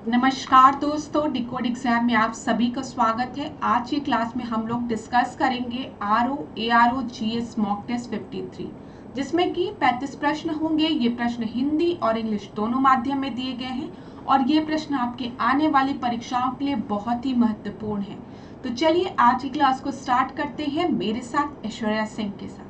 नमस्कार दोस्तों, decode exam में आप सभी का स्वागत है। आज की क्लास में हम लोग डिस्कस करेंगे RO ARO GS mock test 53, जिसमें कि 35 प्रश्न होंगे। ये प्रश्न हिंदी और इंग्लिश दोनों माध्यम में दिए गए हैं और ये प्रश्न आपके आने वाली परीक्षाओं के लिए बहुत ही महत्वपूर्ण है। तो चलिए आज की क्लास को स्टार्ट करते हैं मेरे साथ ऐश्वर्या सिंह के साथ।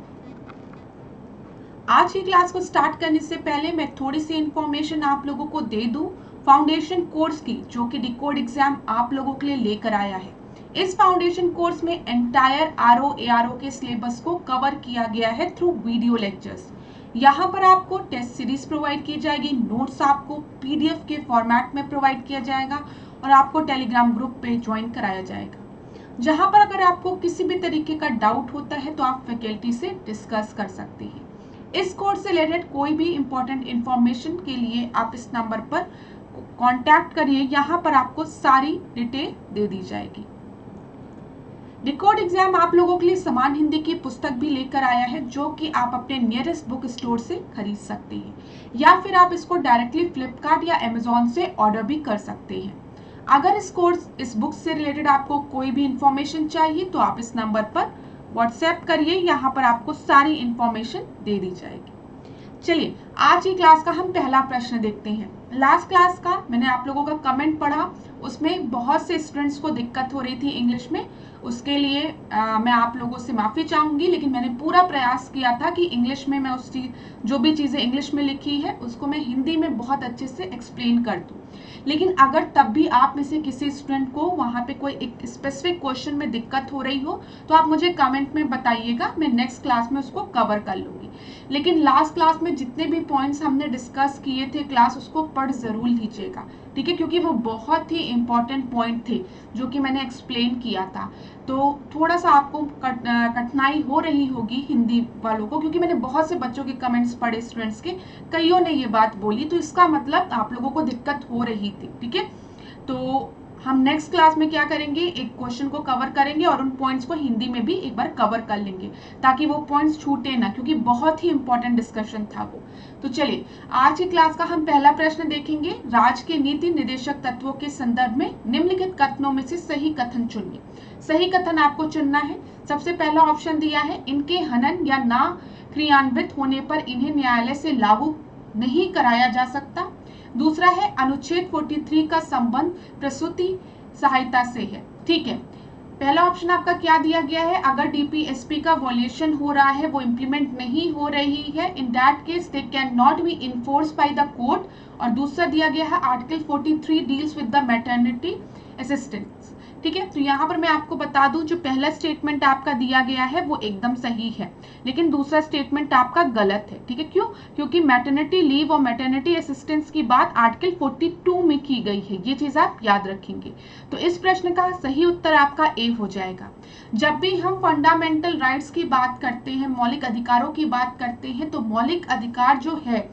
आज की क्लास को स्टार्ट करने से पहले मैं थोड़ी सी इंफॉर्मेशन आप लोगों को दे दूं फाउंडेशन कोर्स की, जो कि डिकोड एग्जाम आप लोगों के लिए लेकर आया है। इस फाउंडेशन कोर्स में एंटायर आरओ एआरओ के सिलेबस को कवर किया गया है थ्रू वीडियो लेक्चर्स। यहाँ पर आपको टेस्ट सीरीज प्रोवाइड की जाएगी, नोट्स आपको पीडीएफ के फॉर्मेट में प्रोवाइड किया जाएगा और आपको टेलीग्राम ग्रुप पे ज्वाइन कराया जाएगा, जहां पर अगर आपको किसी भी तरीके का डाउट होता है तो आप फैकल्टी से डिस्कस कर सकते हैं। इस कोर्स से रिलेटेड कोई भी इंपॉर्टेंट इंफॉर्मेशन के लिए आप इस नंबर पर कांटेक्ट करिए, यहाँ पर आपको सारी डिटेल दे दी जाएगी। डिकोड एग्जाम आप लोगों के लिए समान हिंदी की पुस्तक भी लेकर आया है, जो कि आप अपने नियरेस्ट बुक स्टोर से खरीद सकते हैं, या फिर आप इसको डायरेक्टली फ्लिपकार्ट या अमेजोन से ऑर्डर भी कर सकते हैं। अगर इस बुक से रिलेटेड आपको कोई भी इंफॉर्मेशन चाहिए तो आप इस नंबर पर व्हाट्सएप करिए, यहाँ पर आपको सारी इंफॉर्मेशन दे दी जाएगी। चलिए आज की क्लास का हम पहला प्रश्न देखते हैं। लास्ट क्लास का मैंने आप लोगों का कमेंट पढ़ा, उसमें बहुत से स्टूडेंट्स को दिक्कत हो रही थी इंग्लिश में। उसके लिए मैं आप लोगों से माफी चाहूंगी, लेकिन मैंने पूरा प्रयास किया था कि इंग्लिश में मैं जो भी चीजें इंग्लिश में लिखी है उसको मैं हिंदी में बहुत अच्छे से एक्सप्लेन कर दूं। लेकिन अगर तब भी आप में से किसी स्टूडेंट को वहां पे कोई एक स्पेसिफिक क्वेश्चन में दिक्कत हो रही हो तो आप मुझे कमेंट में बताइएगा, मैं नेक्स्ट क्लास में उसको कवर कर लूंगी। लेकिन लास्ट क्लास में जितने भी पॉइंट्स हमने डिस्कस किए थे क्लास, उसको पढ़ जरूर लीजिएगा, ठीक है, क्योंकि वो बहुत ही इंपॉर्टेंट पॉइंट थे जो कि मैंने एक्सप्लेन किया था। तो थोड़ा सा आपको कठिनाई हो रही होगी हिंदी वालों को, क्योंकि मैंने बहुत से बच्चों के कमेंट्स पढ़े, स्टूडेंट्स के कईयों ने ये बात बोली, तो इसका मतलब आप लोगों को दिक्कत हो रही थी, ठीक है। तो हम नेक्स्ट क्लास में क्या करेंगे, एक क्वेश्चन को कवर करेंगे और उन पॉइंट्स को हिंदी में भी एक बार कवर कर लेंगे, ताकि वो पॉइंट्स छूटे ना, क्योंकि बहुत ही इंपॉर्टेंट डिस्कशन था वो। तो चलिए आज की क्लास का हम पहला प्रश्न देखेंगे। राज्य के नीति निर्देशक तत्वों के संदर्भ में निम्नलिखित कथनों में से सही कथन चुनिए। सही कथन आपको चुनना है। सबसे पहला ऑप्शन दिया है, इनके हनन या ना क्रियान्वित होने पर इन्हें न्यायालय से लागू नहीं कराया जा सकता। दूसरा है, अनुच्छेद 43 का संबंध प्रसूति सहायता से है, ठीक है। पहला ऑप्शन आपका क्या दिया गया है, अगर डीपीएसपी का वॉल्यूशन हो रहा है, वो इम्प्लीमेंट नहीं हो रही है, in that case they can not be enforce by the court. और दूसरा दिया गया है, article 43 deals with the maternity assistance, ठीक है। तो यहाँ पर मैं आपको बता दूं, जो पहला स्टेटमेंट आपका दिया गया है वो एकदम सही है, लेकिन दूसरा स्टेटमेंट आपका गलत है, ठीक है। क्यों? क्योंकि मैटरनिटी लीव और मैटरनिटी असिस्टेंस की बात आर्टिकल 42 में की गई है, ये चीज आप याद रखेंगे। तो इस प्रश्न का सही उत्तर आपका ए हो जाएगा। जब भी हम फंडामेंटल राइट्स की बात करते हैं, मौलिक अधिकारों की बात करते हैं, तो मौलिक अधिकार जो है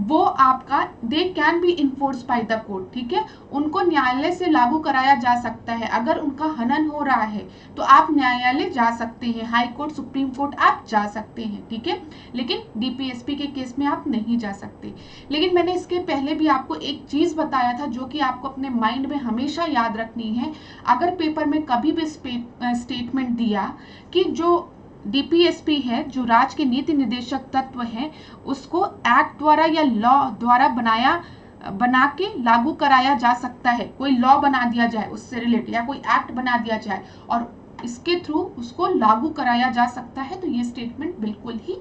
वो आपका they can be enforce by the court, ठीक है। उनको न्यायालय से लागू कराया जा सकता है। अगर उनका हनन हो रहा है तो आप न्यायालय जा सकते हैं, हाई कोर्ट, सुप्रीम कोर्ट आप जा सकते हैं, ठीक है। लेकिन डीपीएसपी के केस में आप नहीं जा सकते। लेकिन मैंने इसके पहले भी आपको एक चीज बताया था जो कि आपको अपने माइंड में हमेशा याद रखनी है। अगर पेपर में कभी भी स्टेटमेंट दिया कि जो डीपीएसपी है, जो राज्य के नीति निर्देशक तत्व है, उसको एक्ट द्वारा या लॉ द्वारा बना के लागू कराया जा सकता है, कोई लॉ बना दिया जाए उससे रिलेटेड, या कोई एक्ट बना दिया जाए और इसके थ्रू उसको लागू कराया जा सकता है, तो ये स्टेटमेंट बिल्कुल ही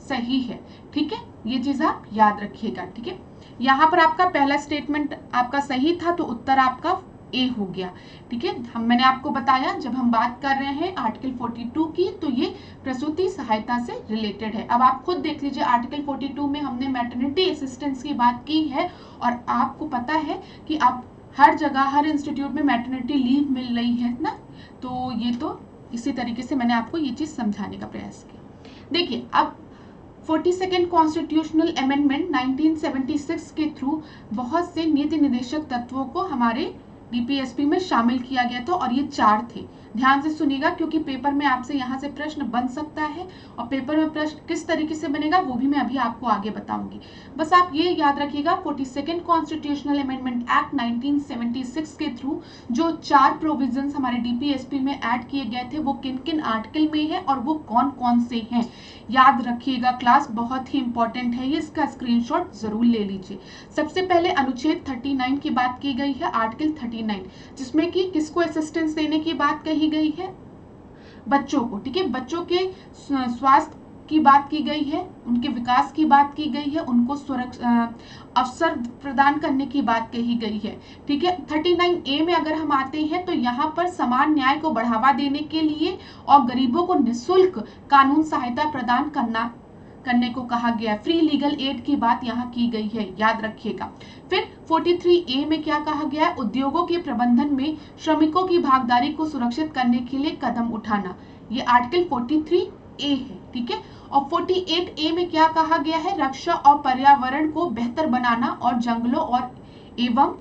सही है, ठीक है। ये चीज आप याद रखिएगा, ठीक है। यहाँ पर आपका पहला स्टेटमेंट आपका सही था, तो उत्तर आपका ए हो गया, ठीक है। मैंने आपको बताया, जब हम बात कर रहे हैं आर्टिकल 42 की, तो ये प्रसूति सहायता से रिलेटेड है। अब आप खुद देख लीजिए, आर्टिकल 42 में हमने मैटरनिटी असिस्टेंस की बात की है, और आपको पता है कि आप हर जगह, हर इंस्टीट्यूट में मैटरनिटी लीव मिल रही है ना। तो ये तो इसी तरीके से मैंने आपको ये चीज समझाने का प्रयास किया। देखिए, अब 42nd कॉन्स्टिट्यूशनल अमेंडमेंट 1976 के थ्रू बहुत से नीति निर्देशक तत्वों को हमारे डीपीएसपी में शामिल किया गया था और ये 4 थे। ध्यान से सुनिएगा क्योंकि पेपर में आपसे यहाँ से प्रश्न बन सकता है और पेपर में प्रश्न किस तरीके से बनेगा वो भी मैं अभी आपको आगे बताऊंगी। बस आप ये याद रखिएगा 42nd कॉन्स्टिट्यूशनल अमेंडमेंट एक्ट 1976 के थ्रू जो 4 प्रोविजंस हमारे डीपीएसपी में ऐड किए गए थे वो किन किन आर्टिकल में है और वो कौन कौन से हैं, याद रखिएगा क्लास, बहुत ही इंपॉर्टेंट है ये, इसका स्क्रीनशॉट जरूर ले लीजिए। सबसे पहले अनुच्छेद 39 की बात की गई है, आर्टिकल 39, जिसमें कि किसको असिस्टेंस देने की बात कही गई है, बच्चों को, ठीक है, बच्चों के स्वास्थ्य की बात की गई है, उनके विकास की बात की गई है, उनको अवसर प्रदान करने की बात कही गई है, ठीक है। 39A में अगर हम आते हैं तो यहाँ पर समान न्याय को बढ़ावा देने के लिए और गरीबों को निःशुल्क कानून सहायता प्रदान करने को कहा गया, फ्री लीगल एड की बात यहाँ की गई है, याद रखिएगा। फिर 43A में क्या कहा गया है, उद्योगों के प्रबंधन में श्रमिकों की भागीदारी को सुरक्षित करने के लिए कदम उठाना, ये आर्टिकल 43A है, ठीक है। और 48A में क्या कहा गया है, रक्षा और पर्यावरण को बेहतर बनाना और जंगलों और एवं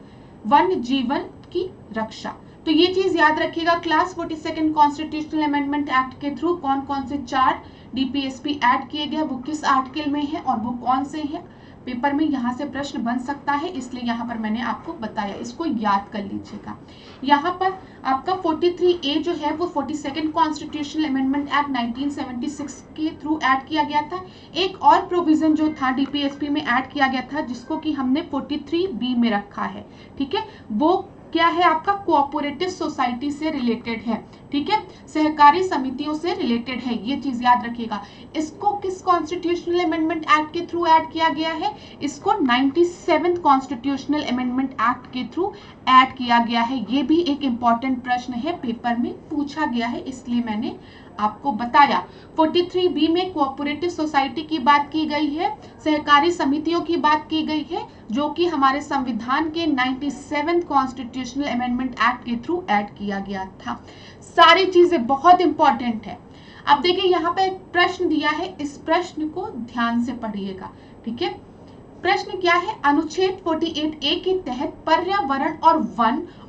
वन्य जीवन की रक्षा। तो ये चीज याद रखिएगा class, 42nd constitutional amendment act के थ्रू कौन कौन से 4 डीपीएसपी ऐड किए गए, वो किस आर्टिकल में है और वो कौन से हैं, पेपर में यहाँ से प्रश्न बन सकता है, इसलिए यहाँ पर मैंने आपको बताया, इसको याद कर लीजिएगा। यहाँ पर आपका 43A जो है वो 42nd कॉन्स्टिट्यूशनल अमेंडमेंट एक्ट 1976 के थ्रू ऐड किया गया था। एक और प्रोविजन जो था डीपीएसपी में ऐड किया गया था जिसको कि हमने 43B में रखा है, ठीक है, वो क्या है आपका, कोऑपरेटिव सोसाइटी से रिलेटेड है, ठीक है, सहकारी समितियों से रिलेटेड है, ये चीज याद रखिएगा। इसको किस कॉन्स्टिट्यूशनल अमेंडमेंट एक्ट के थ्रू ऐड किया गया है, इसको 97th कॉन्स्टिट्यूशनल अमेंडमेंट एक्ट के थ्रू ऐड किया गया है। ये भी एक इंपॉर्टेंट प्रश्न है, पेपर में पूछा गया है, इसलिए मैंने आपको बताया। 43B में कोऑपरेटिव सोसाइटी की बात की गई है, सहकारी समितियों की बात की गई है, जो कि हमारे संविधान के 97th कॉन्स्टिट्यूशनल अमेंडमेंट एक्ट के थ्रू ऐड किया गया था। सारी चीजें बहुत इंपॉर्टेंट है। अब देखिए यहाँ पे एक प्रश्न दिया है, इस प्रश्न को ध्यान से पढ़िएगा, ठीक है। प्रश्न क्या है, अनुच्छेद 48A के तहत पर्यावरण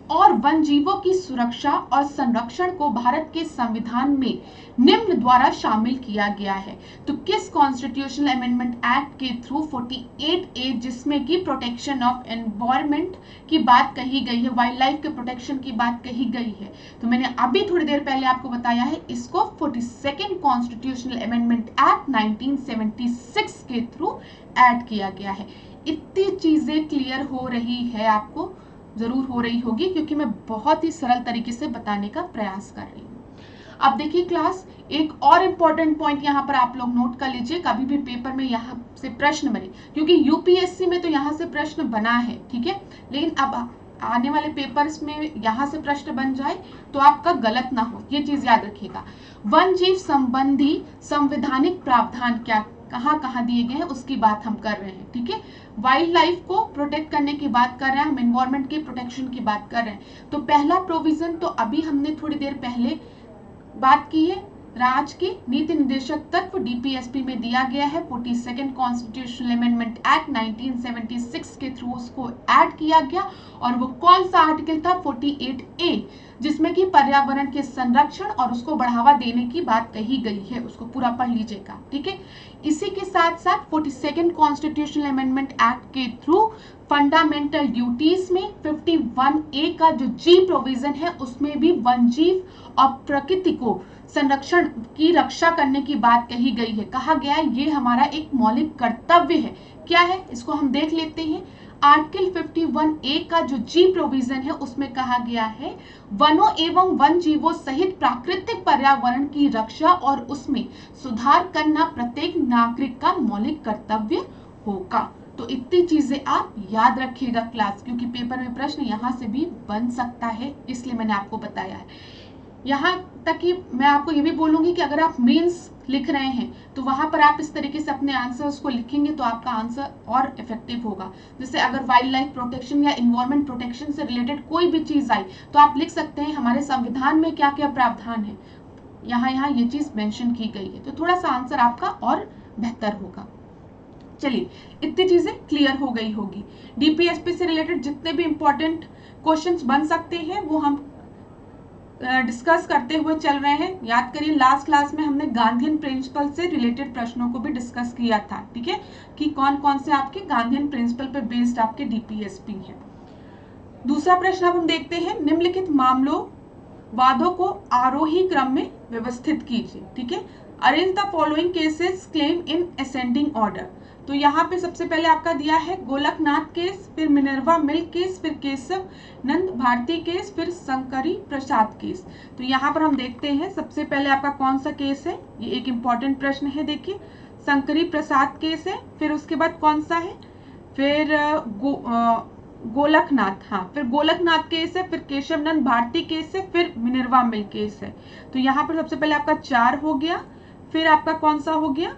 और वन जीवों की सुरक्षा और संरक्षण को भारत के संविधान में निम्न द्वारा शामिल किया गया है। तो किस कॉन्स्टिट्यूशनल अमेंडमेंट एक्ट के थ्रू 48A, जिसमें कि प्रोटेक्शन ऑफ एनवायरनमेंट की बात कही गई है, वाइल्ड लाइफ के प्रोटेक्शन की बात कही गई है, तो मैंने अभी थोड़ी देर पहले आपको बताया है, इसको 42nd कॉन्स्टिट्यूशनल अमेंडमेंट एक्ट 1976 के थ्रू ऐड किया गया है। इतनी चीजें क्लियर हो रही है, आपको जरूर हो रही होगी क्योंकि मैं बहुत ही सरल तरीके से बताने का प्रयास कर रही हूँ। अब देखिए क्लास, एक और इम्पोर्टेंट पॉइंट यहाँ पर आप लोग नोट कर लीजिए, कभी भी पेपर में यहाँ से प्रश्न बने, क्योंकि यूपीएससी में तो यहाँ से प्रश्न बना है, ठीक है, लेकिन अब आने वाले पेपर्स में यहाँ से प्रश्न बन जाए तो आपका गलत ना हो, ये चीज याद रखिएगा। वन जीव संबंधी संवैधानिक प्रावधान क्या कहाँ दिए गए हैं उसकी बात हम कर रहे हैं, ठीक है। वाइल्ड लाइफ को प्रोटेक्ट करने की बात कर रहे हैं हम, एनवायरनमेंट के प्रोटेक्शन की बात कर रहे हैं। तो पहला प्रोविजन तो अभी हमने थोड़ी देर पहले बात की है, राज्य के नीति निर्देशक तत्व डीपीएसपी में दिया गया है, 42nd कॉन्स्टिट्यूशनल अमेंडमेंट एक्ट 1976 के थ्रू उसको ऐड किया गया, और वो कौन सा आर्टिकल था, 48A, जिसमें कि पर्यावरण के संरक्षण और उसको बढ़ावा देने की बात कही गई है, उसको पूरा पढ़ लीजिएगा, ठीक है। इसी के साथ साथ 42nd कॉन्स्टिट्यूशनल अमेंडमेंट एक्ट के थ्रू फंडामेंटल ड्यूटीज में 51A का जो जी प्रोविजन है उसमें भी वन जीव और प्रकृति को संरक्षण की रक्षा करने की बात कही गई है। कहा गया है ये हमारा एक मौलिक कर्तव्य है। क्या है इसको हम देख लेते हैं। आर्टिकल 51A का जो जी प्रोविजन है उसमें कहा गया है वनों एवं वन जीवों सहित प्राकृतिक पर्यावरण की रक्षा और उसमें सुधार करना प्रत्येक नागरिक का मौलिक कर्तव्य होगा। तो इतनी चीजें आप याद रखिएगा क्लास, क्योंकि पेपर में प्रश्न यहाँ से भी बन सकता है, इसलिए मैंने आपको बताया है। यहाँ तक कि मैं आपको ये भी बोलूंगी कि अगर आप मेंस लिख रहे हैं तो वहां पर आप इस तरीके से अपने आंसर्स को लिखेंगे तो आपका आंसर और इफेक्टिव होगा। जैसे अगर वाइल्ड लाइफ प्रोटेक्शन या इन्वायरमेंट प्रोटेक्शन से रिलेटेड कोई भी चीज आई तो आप लिख सकते हैं हमारे संविधान में क्या क्या प्रावधान है, यहाँ ये चीज मेंशन की गई है, तो थोड़ा सा आंसर आपका और बेहतर होगा। चलिए, इतनी चीजें क्लियर हो गई होगी। डीपीएसपी से रिलेटेड जितने भी इंपॉर्टेंट क्वेश्चंस बन सकते हैं वो हम डिस्कस करते हुए चल रहे हैं। याद करिए, लास्ट क्लास में हमने गांधीयन प्रिंसिपल से रिलेटेड प्रश्नों को भी डिस्कस किया था, ठीक है, कि कौन कौन से आपके गांधीयन प्रिंसिपल पे बेस्ड आपके डीपीएसपी हैं। दूसरा प्रश्न अब हम देखते हैं, निम्नलिखित मामलों वादों को आरोही क्रम में व्यवस्थित कीजिए, ठीक है। Arrange the following cases claim in ascending order. तो यहाँ पे सबसे पहले आपका दिया है गोलकनाथ केस, फिर मिनर्वा मिल केस, फिर केशव नंद भारती केस, फिर शंकरी प्रसाद केस। तो यहाँ पर हम देखते हैं सबसे पहले आपका कौन सा केस है, ये एक इंपॉर्टेंट प्रश्न है, देखिए शंकरी प्रसाद केस है, फिर उसके बाद कौन सा है, फिर गोलकनाथ, हाँ, फिर गोलकनाथ केस है, फिर केशव नंद भारती केस है, फिर मिनर्वा मिल केस है। तो यहाँ पर सबसे पहले आपका 4 हो गया, फिर आपका कौन सा हो गया,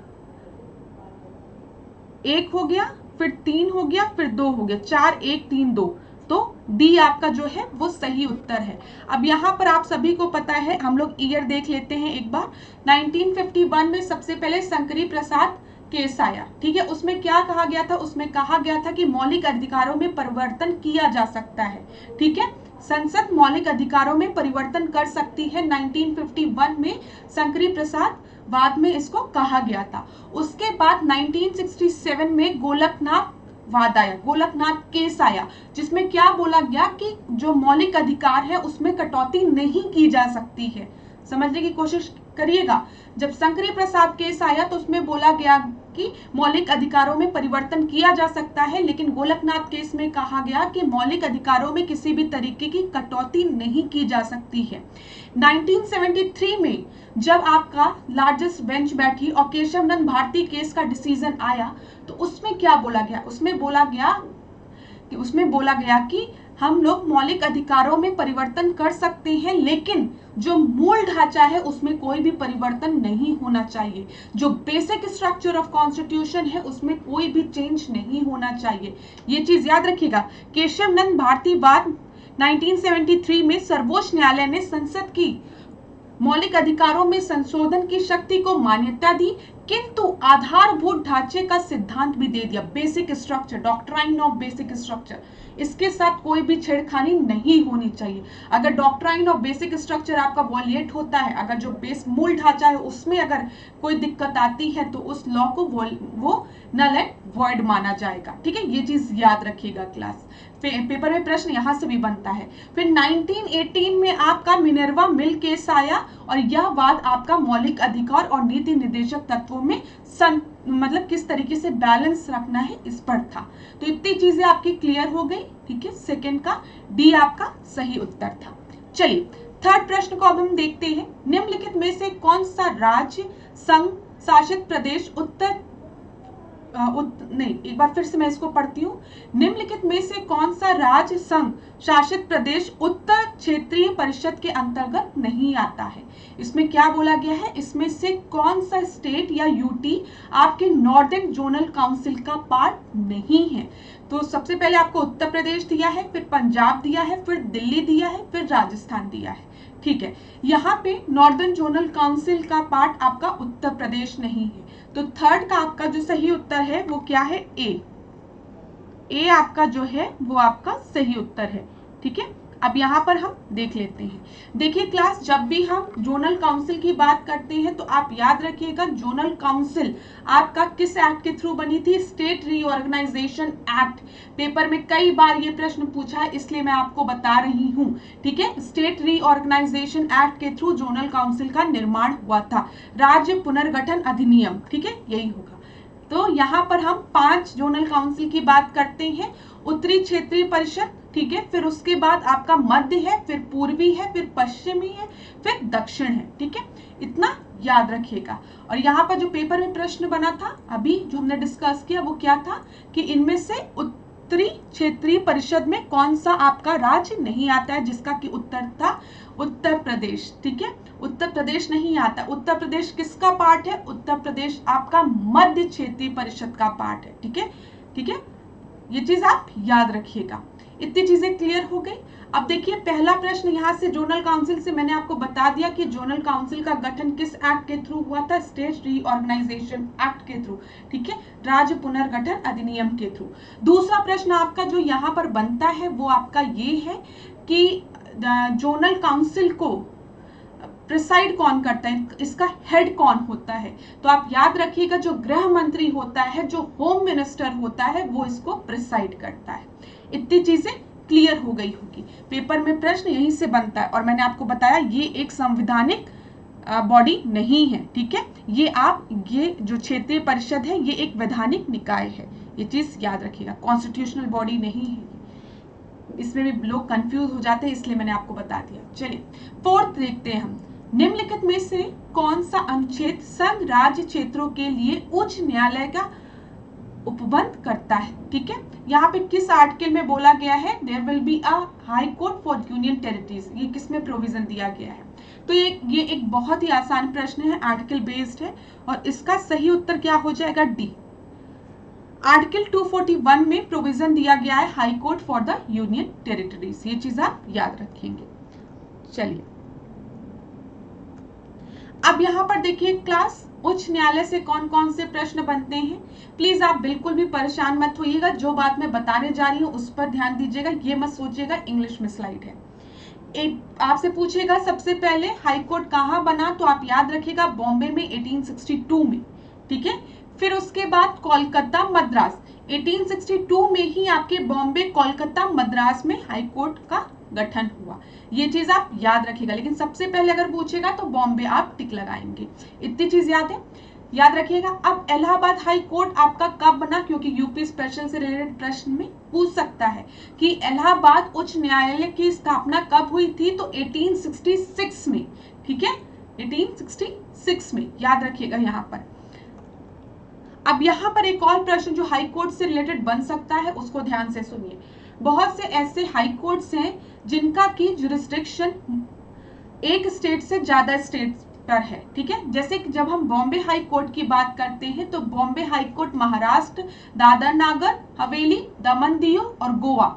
1 हो गया, फिर 3 हो गया, फिर 2 हो गया, 4 1 3 2। तो डी आपका जो है वो सही उत्तर है। अब यहाँ पर आप सभी को पता है, हम लोग ईयर देख लेते हैं एक बार। 1951 में सबसे पहले शंकरी प्रसाद केस आया, ठीक है। उसमें क्या कहा गया था, उसमें कहा गया था कि मौलिक अधिकारों में परिवर्तन किया जा सकता है, ठीक है। संसद मौलिक अधिकारों में परिवर्तन कर सकती है, 1951 में शंकरी प्रसाद बाद में इसको कहा गया था। उसके बाद 1967 में गोलकनाथ वाद आया, गोलकनाथ केस आया, जिसमें क्या बोला गया कि जो मौलिक अधिकार है उसमें कटौती नहीं की जा सकती है। समझने की कोशिश करिएगा, जब शंकरी प्रसाद केस आया तो उसमें बोला गया कि मौलिक अधिकारों में परिवर्तन किया जा सकता है, लेकिन गोलकनाथ केस में कहा गया कि मौलिक अधिकारों में किसी भी तरीके की कटौती नहीं की जा सकती है। 1973 में जब आपका लार्जेस्ट बेंच बैठी और केशव नंद भारती केस का डिसीजन आया, तो उसमें क्या बोला गया, उसमें बोला गया कि हम लोग मौलिक अधिकारों में परिवर्तन कर सकते हैं, लेकिन जो मूल ढांचा है उसमें कोई भी परिवर्तन नहीं होना चाहिए। जो बेसिक स्ट्रक्चर ऑफ कॉन्स्टिट्यूशन है उसमें कोई भी चेंज नहीं होना चाहिए। ये चीज याद रखिएगा। केशव नंद भारती वाद 1973 में सर्वोच्च न्यायालय ने संसद की मौलिक अधिकारों में संशोधन की शक्ति को मान्यता दी, किंतु आधारभूत ढांचे का सिद्धांत भी दे दिया, basic structure, doctrine of basic structure. इसके साथ कोई भी छेड़खानी नहीं होनी चाहिए। अगर डॉक्ट्राइन ऑफ बेसिक स्ट्रक्चर आपका वॉलिएट होता है, अगर जो बेस मूल ढांचा है उसमें अगर कोई दिक्कत आती है तो उस लॉ को वो नल एंड वॉइड माना जाएगा, ठीक है। ये चीज याद रखिएगा क्लास, पेपर में प्रश्न यहां से भी बनता है। फिर 1918 में आपका मिनर्वा मिल केस आया और यह वाद आपका मौलिक अधिकार और नीति निर्देशक तत्वों में मतलब किस तरीके से बैलेंस रखना है इस पर था। तो इतनी चीजें आपकी क्लियर हो गई, ठीक है। सेकंड का डी आपका सही उत्तर था। चलिए, थर्ड प्रश्न को अब हम देखते हैं, निम्नलिखित में से कौन सा राज्य संघ शासित प्रदेश एक बार फिर से मैं इसको पढ़ती हूँ। निम्नलिखित में से कौन सा राज्य संघ शासित प्रदेश उत्तर क्षेत्रीय परिषद के अंतर्गत नहीं आता है। इसमें क्या बोला गया है, इसमें से कौन सा स्टेट या यूटी आपके नॉर्दर्न जोनल काउंसिल का पार्ट नहीं है। तो सबसे पहले आपको उत्तर प्रदेश दिया है, फिर पंजाब दिया है, फिर दिल्ली दिया है, फिर राजस्थान दिया है, ठीक है। यहाँ पे नॉर्दर्न जोनल काउंसिल का पार्ट आपका उत्तर प्रदेश नहीं है। तो थर्ड का आपका जो सही उत्तर है वो क्या है, ए आपका जो है वो आपका सही उत्तर है, ठीक है। अब यहाँ पर हम देख लेते हैं। देखिए क्लास, जब भी हम जोनल काउंसिल की बात करते हैं तो आप याद रखिएगा, जोनल काउंसिल आपका किस एक्ट के थ्रू बनी थी, स्टेट रीऑर्गेनाइजेशन एक्ट। पेपर में कई बार ये प्रश्न पूछा है, इसलिए मैं आपको बता रही हूँ, ठीक है। स्टेट रीऑर्गेनाइजेशन एक्ट के थ्रू जोनल काउंसिल का निर्माण हुआ था, राज्य पुनर्गठन अधिनियम, ठीक है, यही होगा। तो यहाँ पर हम 5 जोनल काउंसिल की बात करते हैं। उत्तरी क्षेत्रीय परिषद, ठीक है, फिर उसके बाद आपका मध्य है, फिर पूर्वी है, फिर पश्चिमी है, फिर दक्षिण है, ठीक है। इतना याद रखिएगा। और यहाँ पर जो पेपर में प्रश्न बना था अभी जो हमने डिस्कस किया वो क्या था कि इनमें से उत्तरी क्षेत्रीय परिषद में कौन सा आपका राज्य नहीं आता है, जिसका कि उत्तर था उत्तर प्रदेश, ठीक है। उत्तर प्रदेश नहीं आता। उत्तर प्रदेश किसका पार्ट है, उत्तर प्रदेश आपका मध्य क्षेत्रीय परिषद का पार्ट है, ठीक है, ठीक है। ये चीज आप याद रखिएगा। इतनी चीजें क्लियर हो गई। अब देखिए पहला प्रश्न यहाँ से जोनल काउंसिल से मैंने आपको बता दिया कि जोनल काउंसिल का गठन किस एक्ट के थ्रू हुआ था, स्टेट रीऑर्गेनाइजेशन एक्ट के थ्रू, ठीक है, राज्य पुनर्गठन अधिनियम के थ्रू। दूसरा प्रश्न आपका जो यहाँ पर बनता है वो आपका ये है कि जोनल काउंसिल को प्रिसाइड कौन करता है, इसका हेड कौन होता है। तो आप याद रखिएगा जो गृह मंत्री होता है, जो होम मिनिस्टर होता है, वो इसको प्रिसाइड करता है। इतनी चीजें क्लियर हो गई होगी। पेपर में प्रश्न यहीं से बनता है और मैंने आपको बताया ये एक संवैधानिक बॉडी नहीं है, ठीक है, ये जो क्षेत्रीय परिषद है ये एक वैधानिक निकाय है, ये चीज याद रखिएगा, कॉन्स्टिट्यूशनल बॉडी नहीं है। इसमें भी लोग कंफ्यूज हो जाते हैं, इसलिए मैंने आपको बता दिया। चलिए फोर्थ देखते हैं हम, निम्नलिखित में से कौन सा अनुच्छेद संघ राज्य क्षेत्रों के लिए उच्च न्यायालय का उपबंध करता है, ठीक है। यहाँ पे किस आर्टिकल में बोला गया है, there will be a high court for union territories, ये किस में प्रोविजन दिया गया है। तो ये एक बहुत ही आसान प्रश्न है, आर्टिकल बेस्ड है और इसका सही उत्तर क्या हो जाएगा, डी। आर्टिकल 241 में प्रोविजन दिया गया है high court for the union territories, ये चीज आप याद रखेंगे। चलिए अब यहाँ पर देखिए क्लास, उच्च न्यायालय से कौन कौन से प्रश्न बनते हैं। प्लीज आप बिल्कुल भी परेशान मत होइएगा, जो बात मैं बताने जा रही हूँ उस पर ध्यान दीजिएगा, ये मत सोचिएगा इंग्लिश में स्लाइड है। आपसे पूछेगा सबसे पहले हाई कोर्ट कहाँ बना, तो आप याद रखिएगा बॉम्बे में 1862 में, ठीक है। फिर उसके बाद कोलकाता मद्रास, 1862 में ही आपके बॉम्बे कोलकाता मद्रास में हाई कोर्ट का गठन हुआ, ये चीज आप याद रखिएगा। लेकिन सबसे पहले अगर पूछेगा तो बॉम्बे आप टिक लगाएंगे, इतनी चीज याद है, याद रखिएगा। अब इलाहाबाद हाई कोर्ट आपका कब बना, क्योंकि यूपी स्पेशल से रिलेटेड प्रश्न में पूछ सकता है कि इलाहाबाद उच्च न्यायालय की स्थापना कब हुई थी, तो 1866 में, ठीक है, 1866 में, याद रखिएगा यहाँ पर। अब यहाँ पर एक और प्रश्न जो हाई कोर्ट से रिलेटेड बन सकता है उसको ध्यान से सुनिए। बहुत से ऐसे हाई कोर्ट्स हैं जिनका की जुरिस्डिक्शन एक स्टेट से ज्यादा स्टेट पर है, ठीक है। जैसे कि जब हम बॉम्बे हाई कोर्ट की बात करते हैं तो बॉम्बे हाई कोर्ट महाराष्ट्र, दादर नागर हवेली, दमन दीव और गोवा,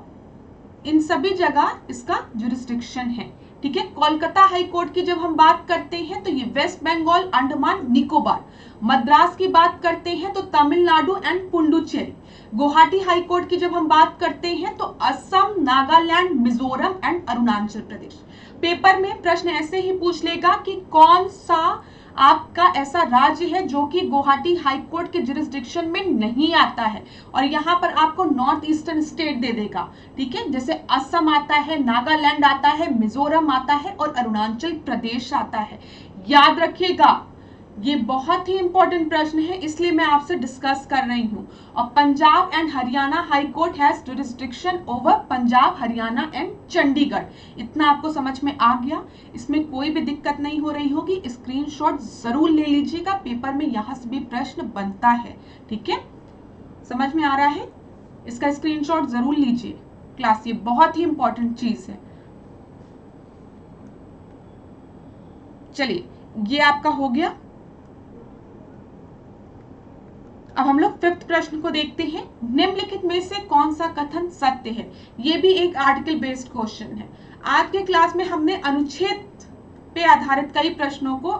इन सभी जगह इसका जुरिस्डिक्शन है, ठीक है। कोलकाता हाई कोर्ट की जब हम बात करते हैं तो ये वेस्ट बंगाल, अंडमान निकोबार। मद्रास की बात करते हैं तो Tamil Nadu and Puducherry. Guwahati high court की जब हम बात करते हैं तो असम, नागालैंड, मिजोरम एंड अरुणाचल प्रदेश। पेपर में प्रश्न ऐसे ही पूछ लेगा कि कौन सा आपका ऐसा राज्य है जो कि गुवाहाटी हाई कोर्ट के जुरिस्डिक्शन में नहीं आता है, और यहाँ पर आपको नॉर्थ ईस्टर्न स्टेट दे देगा, ठीक है। जैसे असम आता है, नागालैंड आता है, मिजोरम आता है और अरुणाचल प्रदेश आता है। याद रखिएगा ये बहुत ही इंपॉर्टेंट प्रश्न है, इसलिए मैं आपसे डिस्कस कर रही हूं। और Punjab and Haryana high court has jurisdiction over Punjab, Haryana and Chandigarh. इतना आपको समझ में आ गया, इसमें कोई भी दिक्कत नहीं हो रही होगी। स्क्रीनशॉट जरूर ले लीजिएगा, पेपर में यहां से भी प्रश्न बनता है, ठीक है, समझ में आ रहा है, इसका स्क्रीनशॉट जरूर लीजिए क्लास, ये बहुत ही इंपॉर्टेंट चीज है। चलिए ये आपका हो गया। अब हम लोग फिफ्थ प्रश्न को देखते हैं, निम्नलिखित में से कौन सा कथन सत्य है। ये भी एक आर्टिकल बेस्ड क्वेश्चन है। आज के क्लास में हमने अनुच्छेद पे आधारित कई प्रश्नों को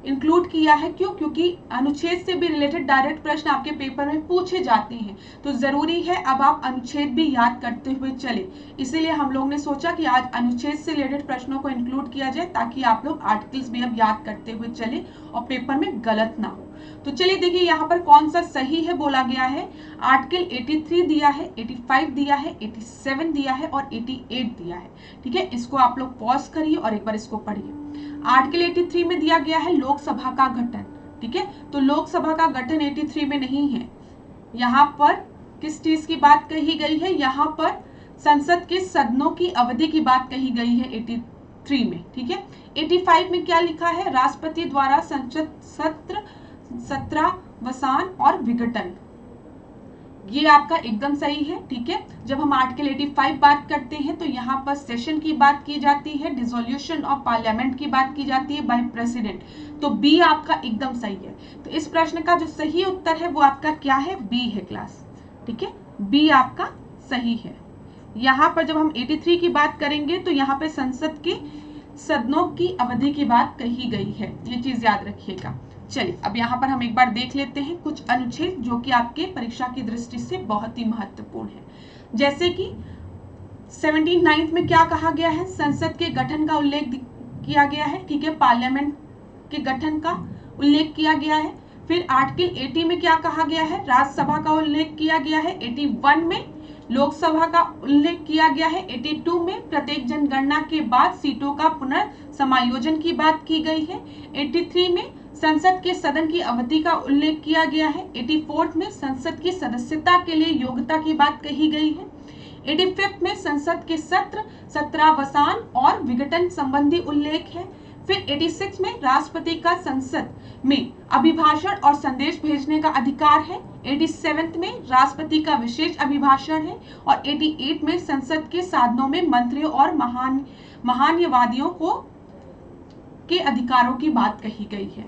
इंक्लूड किया है। क्यों? क्योंकि अनुच्छेद से भी रिलेटेड डायरेक्ट प्रश्न आपके पेपर में पूछे जाते हैं, तो जरूरी है अब आप अनुच्छेद भी याद करते हुए चले। इसीलिए हम लोग ने सोचा कि आज अनुच्छेद से रिलेटेड प्रश्नों को इंक्लूड किया जाए, ताकि आप लोग आर्टिकल्स भी अब याद करते हुए चले और पेपर में गलत ना हो। तो चलिए देखिए यहाँ पर कौन सा सही है बोला गया है। आर्टिकल 83 दिया है, 85 दिया है, 87 दिया है और 88 दिया है, ठीक है। इसको आप लोग पॉज करिए और एक बार इसको पढ़िए। आर्टिकल 83 में दिया गया है लोकसभा का गठन, ठीक है। तो लोकसभा का गठन 83 में नहीं है। यहाँ पर किस चीज की बात कही गई है, यहाँ पर संसद के सदनों की अवधि की बात कही गई है 83 में, ठीक है। 85 में क्या लिखा है, राष्ट्रपति द्वारा संसद सत्र, सत्रावसान और विघटन, ये आपका एकदम सही है, ठीक है। जब हम आर्टिकल 85 बात करते हैं तो यहाँ पर सेशन की बात की जाती है, डिसोल्यूशन ऑफ पार्लियामेंट की बात की जाती है बाय प्रेसिडेंट, तो बी आपका एकदम सही है। तो इस प्रश्न का जो सही उत्तर है वो आपका क्या है, बी है क्लास, ठीक है, बी आपका सही है। यहाँ पर जब हम 83 की बात करेंगे तो यहाँ पे संसद के सदनों की अवधि की बात कही गई है, ये चीज याद रखिएगा। चलिए अब यहाँ पर हम एक बार देख लेते हैं कुछ अनुच्छेद जो कि आपके परीक्षा की दृष्टि से बहुत ही महत्वपूर्ण है। जैसे कि 79 में क्या कहा गया है, संसद के गठन का उल्लेख किया गया है, ठीक है, पार्लियामेंट के गठन का उल्लेख किया गया है। फिर आर्टिकल 80 में क्या कहा गया है, राज्यसभा का उल्लेख किया गया है। 81 में लोकसभा का उल्लेख किया गया है। 82 में प्रत्येक जनगणना के बाद सीटों का पुनर्समायोजन की बात की गई है। 83 में संसद के सदन की अवधि का उल्लेख किया गया है। 84 में संसद की सदस्यता के लिए योग्यता की बात कही गई है। 85 में संसद के सत्र, सत्रावसान और विघटन संबंधी उल्लेख है। फिर 86 में राष्ट्रपति का संसद में अभिभाषण और संदेश भेजने का अधिकार है। 87 में राष्ट्रपति का विशेष अभिभाषण है। और 88 में संसद के साधनों में मंत्रियों और महान्यवादियों को के अधिकारों की बात कही गई है।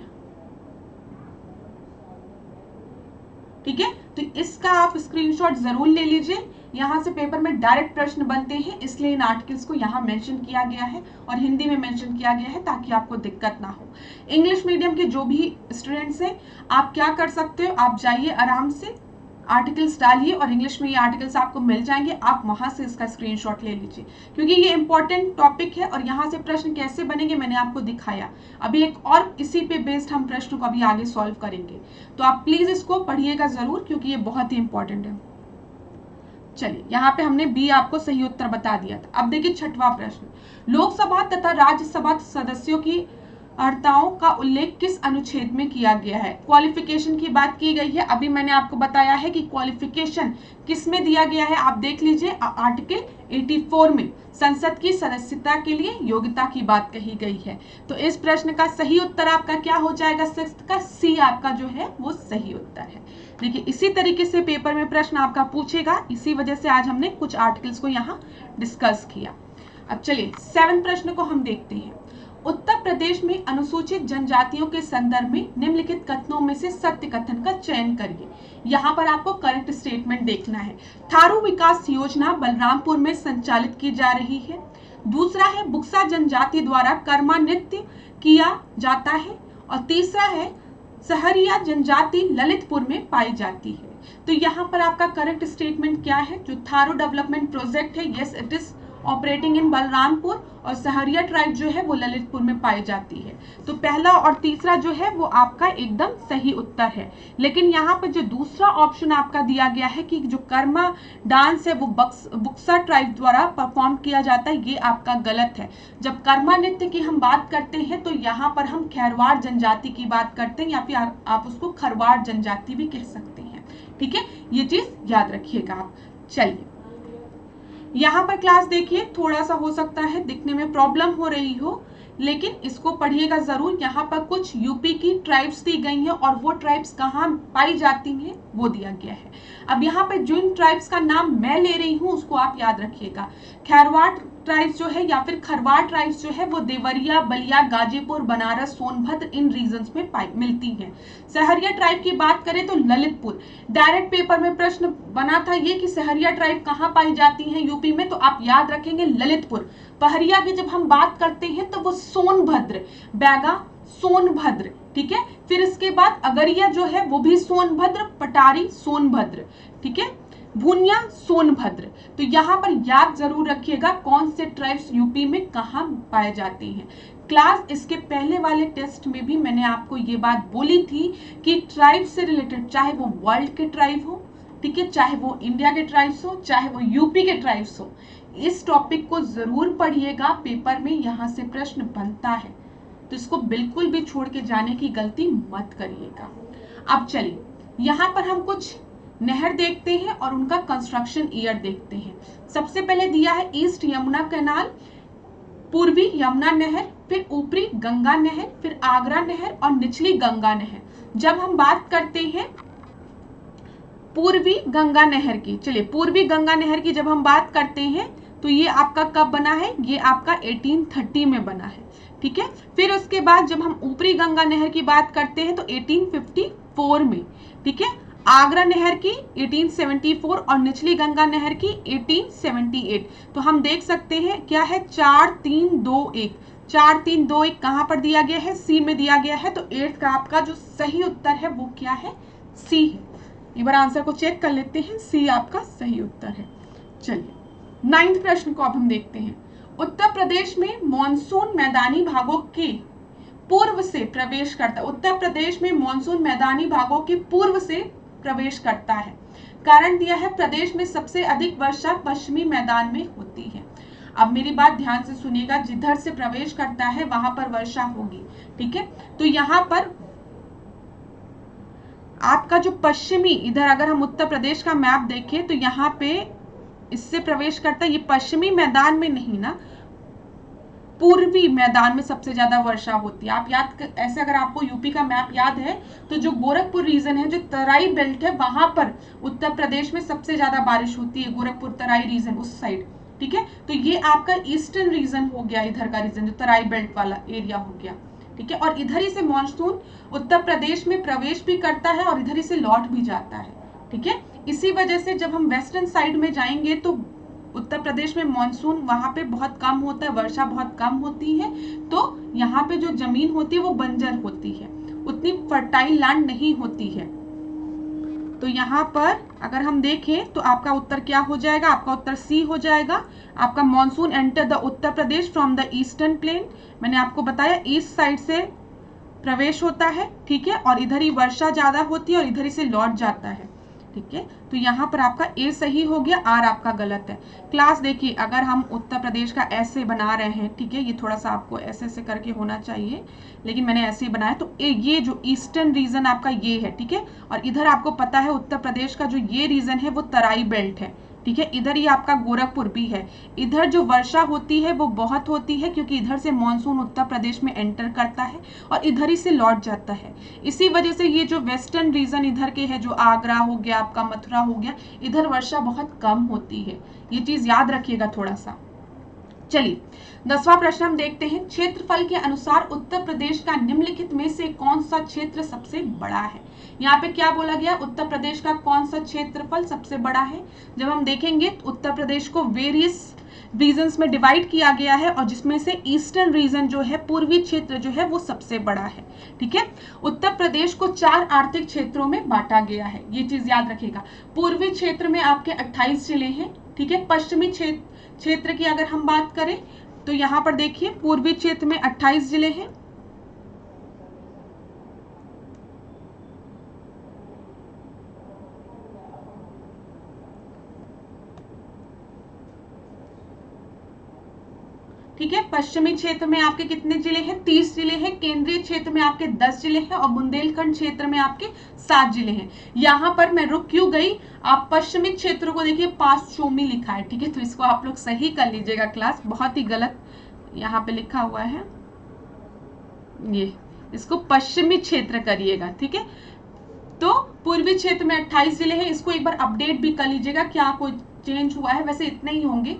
ठीक है, तो इसका आप स्क्रीनशॉट जरूर ले लीजिए। यहाँ से पेपर में डायरेक्ट प्रश्न बनते हैं, इसलिए इन आर्टिकल्स को यहाँ मेंशन किया गया है और हिंदी में मेंशन किया गया है ताकि आपको दिक्कत ना हो। इंग्लिश मीडियम के जो भी स्टूडेंट्स हैं, आप क्या कर सकते हो, आप जाइए आराम से आर्टिकल्स डालिए और इंग्लिश में ये आर्टिकल्स आपको मिल जाएंगे, आप वहां से इसका स्क्रीनशॉट ले लीजिए क्योंकि ये इंपॉर्टेंट टॉपिक है और यहाँ से प्रश्न कैसे बनेंगे मैंने आपको दिखाया। अभी एक और इसी पे बेस्ड हम प्रश्न को अभी आगे सॉल्व करेंगे, तो आप प्लीज इसको पढ़िएगा जरूर क्योंकि ये बहुत ही इंपॉर्टेंट है। चलिए यहाँ पे हमने बी आपको सही उत्तर बता दिया था। अब देखिए छठवां प्रश्न, लोकसभा तथा राज्यसभा सदस्यों की अर्हताओं का उल्लेख किस अनुच्छेद में किया गया है। क्वालिफिकेशन की बात की गई है। अभी मैंने आपको बताया है कि क्वालिफिकेशन किस में दिया गया है, आप देख लीजिए आर्टिकल 84 में संसद की सदस्यता के लिए योग्यता की बात कही गई है। तो इस प्रश्न का सही उत्तर आपका क्या हो जाएगा, 6 का सी आपका जो है वो सही उत्तर है। देखिए इसी तरीके से पेपर में प्रश्न आपका पूछेगा, इसी वजह से आज हमने कुछ आर्टिकल्स को यहाँ डिस्कस किया। अब चलिए 7 प्रश्न को हम देखते हैं। उत्तर प्रदेश में अनुसूचित जनजातियों के संदर्भ में निम्नलिखित कथनों में से सत्य कथन का चयन करिए। यहाँ पर आपको करेक्ट स्टेटमेंट देखना है। थारू विकास योजना बलरामपुर में संचालित की जा रही है। दूसरा है बुक्सा जनजाति द्वारा कर्मा नृत्य किया जाता है। और तीसरा है सहरिया जनजाति ललितपुर में पाई जाती है। तो यहाँ पर आपका करेक्ट स्टेटमेंट क्या है, जो थारू डेवलपमेंट प्रोजेक्ट है, yes it is operating in Balrampur, और सहरिया ट्राइब जो है वो ललितपुर में पाई जाती है। तो पहला और तीसरा जो है वो आपका एकदम सही उत्तर है। लेकिन यहाँ पर जो दूसरा ऑप्शन आपका दिया गया है कि जो कर्मा डांस है वो बुक्सा ट्राइब द्वारा परफॉर्म किया जाता है, ये आपका गलत है। जब कर्मा नृत्य की हम बात करते हैं तो यहाँ पर हम खैरवाड़ जनजाति की बात करते हैं, या फिर आप उसको खरवाड़ जनजाति भी कह सकते हैं। ठीक है, ये चीज याद रखिएगा आप। चलिए यहाँ पर क्लास देखिए, थोड़ा सा हो सकता है दिखने में प्रॉब्लम हो रही हो, लेकिन इसको पढ़िएगा जरूर। यहाँ पर कुछ यूपी की ट्राइब्स दी गई हैं और वो ट्राइब्स कहाँ पाई जाती हैं वो दिया गया है। अब यहाँ पे जिन ट्राइब्स का नाम मैं ले रही हूँ उसको आप याद रखिएगा। खैरवाड़ ट्राइब्स जो है या फिर खरवाड़ ट्राइब्स जो है वो देवरिया, बलिया, गाजीपुर, बनारस, सोनभद्र इन रीजन्स में मिलती हैं। सहरिया ट्राइब की बात करें तो ललितपुर। डायरेक्ट पेपर में प्रश्न बना था ये कि सहरिया ट्राइब कहाँ पाई जाती हैं यूपी में, तो आप याद रखेंगे ललितपुर। पहरिया की जब हम बात करते हैं तो वो सोनभद्र, बैगा सोनभद्र। ठीक है, फिर इसके बाद अगरिया जो है वो भी सोनभद्र, पटारी सोनभद्र। ठीक है, भुनिया सोनभद्र। तो यहाँ पर याद जरूर रखिएगा कौन से ट्राइब्स यूपी में कहाँ पाए जाते हैं। क्लास इसके पहले वाले टेस्ट में भी मैंने आपको ये बात बोली थी कि ट्राइब से रिलेटेड, चाहे वो वर्ल्ड के ट्राइब हो, ठीक है, चाहे वो इंडिया के ट्राइब्स हो, चाहे वो यूपी के ट्राइब्स हो, इस टॉपिक को जरूर पढ़िएगा, पेपर में यहाँ से प्रश्न बनता है। तो इसको बिल्कुल भी छोड़ के जाने की गलती मत करिएगा। अब चलिए यहाँ पर हम कुछ नहर देखते हैं और उनका कंस्ट्रक्शन ईयर देखते हैं। सबसे पहले दिया है ईस्ट यमुना कैनाल, पूर्वी यमुना नहर, फिर ऊपरी गंगा नहर, फिर आगरा नहर और निचली गंगा नहर। जब हम बात करते हैं पूर्वी गंगा नहर की, चलिए पूर्वी गंगा नहर की जब हम बात करते हैं तो ये आपका कब बना है, ये आपका 1830 में बना है। ठीक है, फिर उसके बाद जब हम ऊपरी गंगा नहर की बात करते हैं तो 1854 में। ठीक है, आगरा नहर की 1874 और निचली गंगा नहर की 1878। तो हम देख सकते हैं क्या है 4321, 4321 कहां पर दिया गया है, सी में दिया गया है। तो 8th का आपका जो सही उत्तर है वो क्या है, सी है। एक बार आंसर को चेक कर लेते हैं, सी आपका सही उत्तर है। चलिए 9th प्रश्न को अब हम देखते हैं। उत्तर प्रदेश में मॉनसून मैदानी भागों के पूर्व से प्रवेश करता है। उत्तर प्रदेश में मॉनसून मैदानी भागों के पूर्व से प्रवेश करता है। कारण दिया है प्रदेश में सबसे अधिक वर्षा पश्चिमी मैदान में होती है। अब मेरी बात ध्यान से सुनिएगा, जिधर से प्रवेश करता है वहां पर वर्षा होगी, ठीक है। तो यहां पर आपका जो पश्चिमी, इधर अगर हम उत्तर प्रदेश का मैप देखें तो यहाँ पे इससे प्रवेश करता है, ये पश्चिमी मैदान में नहीं ना, पूर्वी मैदान में सबसे ज्यादा वर्षा होती है। आप याद, ऐसे अगर आपको यूपी का मैप याद है तो जो गोरखपुर रीजन है, जो तराई बेल्ट है, वहां पर उत्तर प्रदेश में सबसे ज्यादा बारिश होती है, गोरखपुर तराई रीजन उस साइड, ठीक है। तो ये आपका ईस्टर्न रीजन हो गया, इधर का रीजन जो तराई बेल्ट वाला एरिया हो गया, ठीक है। और इधर ही से मॉनसून उत्तर प्रदेश में प्रवेश भी करता है और इधर ही से लौट भी जाता है, ठीक है। इसी वजह से जब हम वेस्टर्न साइड में जाएंगे तो उत्तर प्रदेश में मॉनसून वहां पे बहुत कम होता है, वर्षा बहुत कम होती है। तो यहाँ पे जो जमीन होती है वो बंजर होती है, उतनी फर्टाइल लैंड नहीं होती है। तो यहाँ पर अगर हम देखें तो आपका उत्तर क्या हो जाएगा, आपका उत्तर सी हो जाएगा। आपका monsoon enter the Uttar Pradesh from the eastern plane, मैंने आपको बताया ईस्ट साइड से प्रवेश होता है, ठीक है। और इधर ही वर्षा ज्यादा होती है और इधर ही से लौट जाता है, ठीक है। तो यहाँ पर आपका ए सही हो गया, आर आपका गलत है। क्लास देखिए, अगर हम उत्तर प्रदेश का ऐसे बना रहे हैं, ठीक है, ये थोड़ा सा आपको ऐसे ऐसे करके होना चाहिए, लेकिन मैंने ऐसे ही बनाया। तो ये जो ईस्टर्न रीजन आपका ये है, ठीक है। और इधर आपको पता है उत्तर प्रदेश का जो ये रीजन है वो तराई बेल्ट है, ठीक है। इधर ही आपका गोरखपुर भी है। इधर जो वर्षा होती है वो बहुत होती है क्योंकि इधर से मॉनसून उत्तर प्रदेश में एंटर करता है और इधर ही से लौट जाता है। इसी वजह से ये जो वेस्टर्न रीजन इधर के है, जो आगरा हो गया, आपका मथुरा हो गया, इधर वर्षा बहुत कम होती है। ये चीज याद रखिएगा थोड़ा सा। चलिए 10वां प्रश्न हम देखते हैं। क्षेत्रफल के अनुसार उत्तर प्रदेश का निम्नलिखित में से कौन सा क्षेत्र सबसे बड़ा है। यहाँ पे क्या बोला गया, उत्तर प्रदेश का कौन सा क्षेत्रफल सबसे बड़ा है। जब हम देखेंगे तो उत्तर प्रदेश को वेरियस रीजन्स में डिवाइड किया गया है और जिसमें से ईस्टर्न रीजन जो है, पूर्वी क्षेत्र जो है वो सबसे बड़ा है, ठीक है। उत्तर प्रदेश को 4 आर्थिक क्षेत्रों में बांटा गया है, ये चीज याद रखिएगा। पूर्वी क्षेत्र में आपके 28 जिले हैं, ठीक है। पश्चिमी क्षेत्र की अगर हम बात करें तो यहाँ पर देखिए पूर्वी क्षेत्र में 28 जिले हैं, ठीक है। पश्चिमी क्षेत्र में आपके कितने जिले हैं, 30 जिले हैं। केंद्रीय क्षेत्र में आपके 10 जिले हैं और बुंदेलखंड क्षेत्र में आपके 7 जिले हैं। यहाँ पर मैं रुक क्यों गई, आप पश्चिमी क्षेत्र को देखिए पासचोमी लिखा है, ठीक है। तो इसको आप लोग सही कर लीजिएगा क्लास, बहुत ही गलत यहाँ पे लिखा हुआ है, ये इसको पश्चिमी क्षेत्र करिएगा, ठीक है। तो पूर्वी क्षेत्र में 28 जिले हैं, इसको एक बार अपडेट भी कर लीजिएगा क्या कोई चेंज हुआ है, वैसे इतने ही होंगे।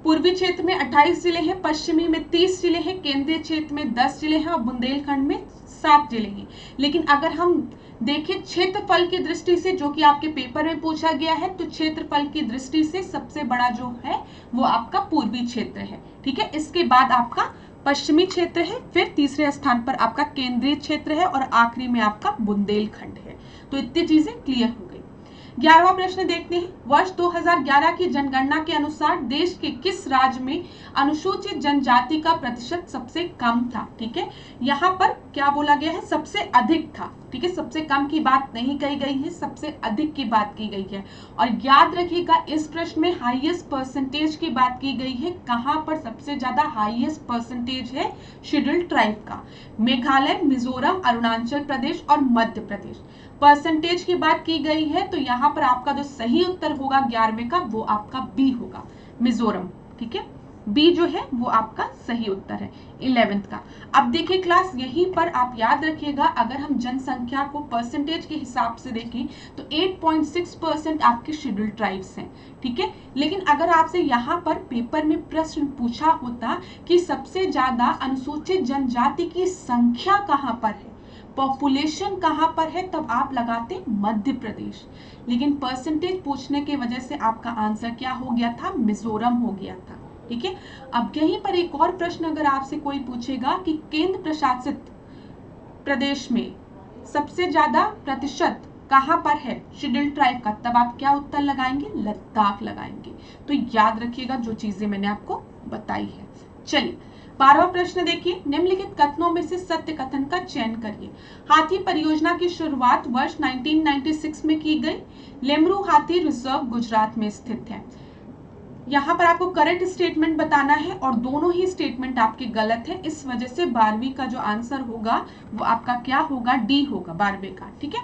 पूर्वी क्षेत्र में 28 जिले हैं, पश्चिमी में 30 जिले हैं, केंद्रीय क्षेत्र में 10 जिले हैं और बुंदेलखंड में 7 जिले हैं। लेकिन अगर हम देखें क्षेत्रफल की दृष्टि से, जो कि आपके पेपर में पूछा गया है, तो क्षेत्रफल की दृष्टि से सबसे बड़ा जो है वो आपका पूर्वी क्षेत्र है, ठीक है। इसके बाद आपका पश्चिमी क्षेत्र है, फिर तीसरे स्थान पर आपका केंद्रीय क्षेत्र है और आखिरी में आपका बुंदेलखंड है। तो इतनी चीजें क्लियर हो गई। 11वां प्रश्न देखते हैं। वर्ष 2011 की जनगणना के अनुसार देश के किस राज्य में अनुसूचित जनजाति का प्रतिशत सबसे कम था, ठीक है। यहाँ पर क्या बोला गया है, सबसे अधिक था, ठीक है। सबसे कम की बात नहीं कही गई है, सबसे अधिक की बात की गई है। और याद रखिएगा इस प्रश्न में हाईएस्ट परसेंटेज की बात की गई है। कहां पर सबसे ज्यादा हाईएस्ट परसेंटेज है, शेड्यूल्ड ट्राइब का, मेघालय, मिजोरम, अरुणाचल प्रदेश और मध्य प्रदेश। परसेंटेज की बात की गई है, तो यहाँ पर आपका जो सही उत्तर होगा 11वें का वो आपका बी होगा, मिजोरम, ठीक है। बी जो है वो आपका सही उत्तर है 11th का। अब देखिए क्लास, यहीं पर आप याद रखिएगा, अगर हम जनसंख्या को परसेंटेज के हिसाब से देखें तो 8.6% आपके शेड्यूल्ड ट्राइब्स हैं, ठीक है। लेकिन अगर आपसे यहाँ पर पेपर में प्रश्न पूछा होता कि सबसे ज्यादा अनुसूचित जनजाति की संख्या कहाँ पर है, पॉपुलेशन कहाँ पर है तब आप लगाते मध्य प्रदेश, लेकिन परसेंटेज पूछने की वजह से आपका आंसर क्या हो गया था, मिजोरम हो गया था। ठीक है, अब यहीं पर एक और प्रश्न अगर आपसे कोई पूछेगा कि केंद्र प्रशासित प्रदेश में सबसे ज्यादा प्रतिशत कहां पर है शेड्यूल्ड ट्राइब का, तब आप क्या उत्तर लगाएंगे, लद्दाख लगाएंगे। तो याद रखिएगा जो चीजें मैंने आपको बताई है। चलिए 12वां प्रश्न देखिए, निम्नलिखित कथनों में से सत्य कथन का चयन करिए। हाथी परियोजना की शुरुआत वर्ष 1996 में की गई। लेमरू हाथी रिजर्व गुजरात में स्थित है। यहाँ पर आपको करेक्ट स्टेटमेंट बताना है और दोनों ही स्टेटमेंट आपके गलत है, इस वजह से 12वीं का जो आंसर होगा वो आपका क्या होगा, डी होगा 12वें का। ठीक है,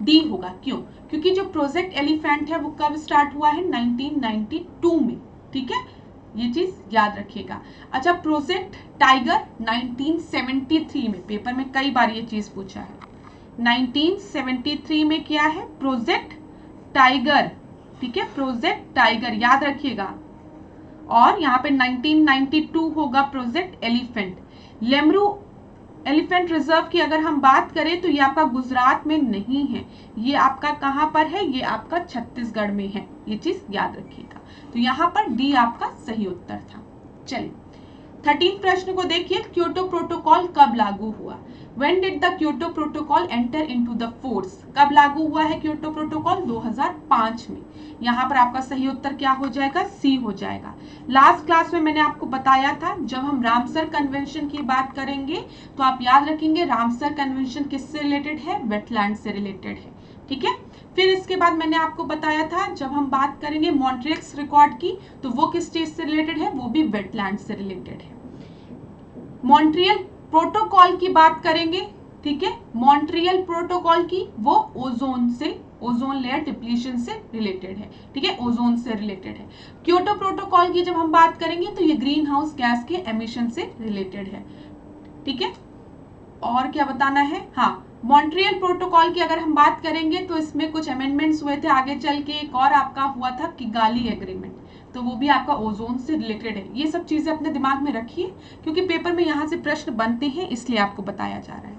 डी होगा। क्यों? क्योंकि जो प्रोजेक्ट एलिफेंट है वो कब स्टार्ट हुआ है, 1992 में। ठीक है, ये चीज याद रखिएगा। अच्छा, प्रोजेक्ट टाइगर 1973 में, पेपर में कई बार ये चीज पूछा है, 1973 में क्या है, प्रोजेक्ट टाइगर। ठीक है, प्रोजेक्ट टाइगर याद रखिएगा। और यहाँ पे 1992 होगा project elephant. Lemru elephant reserve की अगर हम बात करें तो ये आपका गुजरात में नहीं है, ये आपका कहां पर है, ये आपका छत्तीसगढ़ में है, ये चीज याद रखिएगा। तो यहाँ पर डी आपका सही उत्तर था। चलिए 13 प्रश्न को देखिए, क्योटो प्रोटोकॉल कब लागू हुआ। When did the Kyoto Protocol enter into the force? कब लागू हुआ है क्योटो प्रोटोकॉल, 2005 में। यहाँ पर आपका सही उत्तर क्या हो जाएगा, सी हो जाएगा। लास्ट क्लास में मैंने आपको बताया था जब हम रामसर कन्वेंशन की बात करेंगे तो आप याद रखेंगे रामसर कन्वेंशन किससे रिलेटेड है, वेटलैंड से रिलेटेड है। ठीक है, फिर इसके बाद मैंने आपको बताया था जब हम बात करेंगे मॉन्ट्रियक्स रिकॉर्ड की तो वो किस चीज से रिलेटेड है, वो भी वेटलैंड से रिलेटेड है। मॉन्ट्रियल प्रोटोकॉल की बात करेंगे, ठीक है, मॉन्ट्रियल प्रोटोकॉल की, वो ओजोन से, ओजोन लेयर डिप्लीशन से रिलेटेड है। ठीक है, ओजोन से रिलेटेड है। क्योटो प्रोटोकॉल की जब हम बात करेंगे तो ये ग्रीन हाउस गैस के एमिशन से रिलेटेड है। ठीक है, और क्या बताना है, हाँ, मॉन्ट्रियल प्रोटोकॉल की अगर हम बात करेंगे तो इसमें कुछ अमेंडमेंट्स हुए थे आगे चल के, एक और आपका हुआ था किगाली एग्रीमेंट, तो वो भी आपका ओजोन से रिलेटेड है। ये सब चीजें अपने दिमाग में रखिए क्योंकि पेपर में यहाँ से प्रश्न बनते हैं, इसलिए आपको बताया जा रहा है।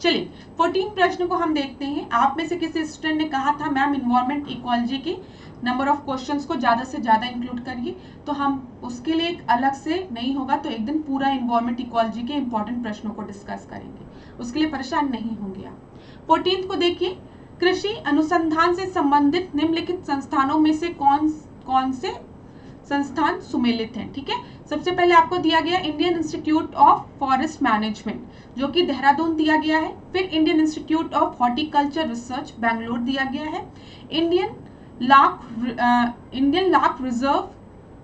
चलिए 14 प्रश्न को हम देखते हैं। आप में से किसी स्टूडेंट ने कहा था मैम इन्वायरमेंट इक्वालॉजी के नंबर ऑफ क्वेश्चंस को ज्यादा से ज्यादा इंक्लूड करिए, तो हम उसके लिए एक अलग से नहीं होगा तो एक दिन पूरा इन्वायरमेंट इक्वालॉजी के इंपॉर्टेंट प्रश्नों को डिस्कस करेंगे, उसके लिए परेशान नहीं होंगे आप। 14 को देखिए, कृषि अनुसंधान से संबंधित निम्नलिखित संस्थानों में से कौन से संस्थान सुमेलित हैं। ठीक है, सबसे पहले आपको दिया गया Indian institute of forest management जो कि देहरादून दिया गया है, फिर Indian institute of horticulture research Bangalore दिया गया है, Indian lakh reserve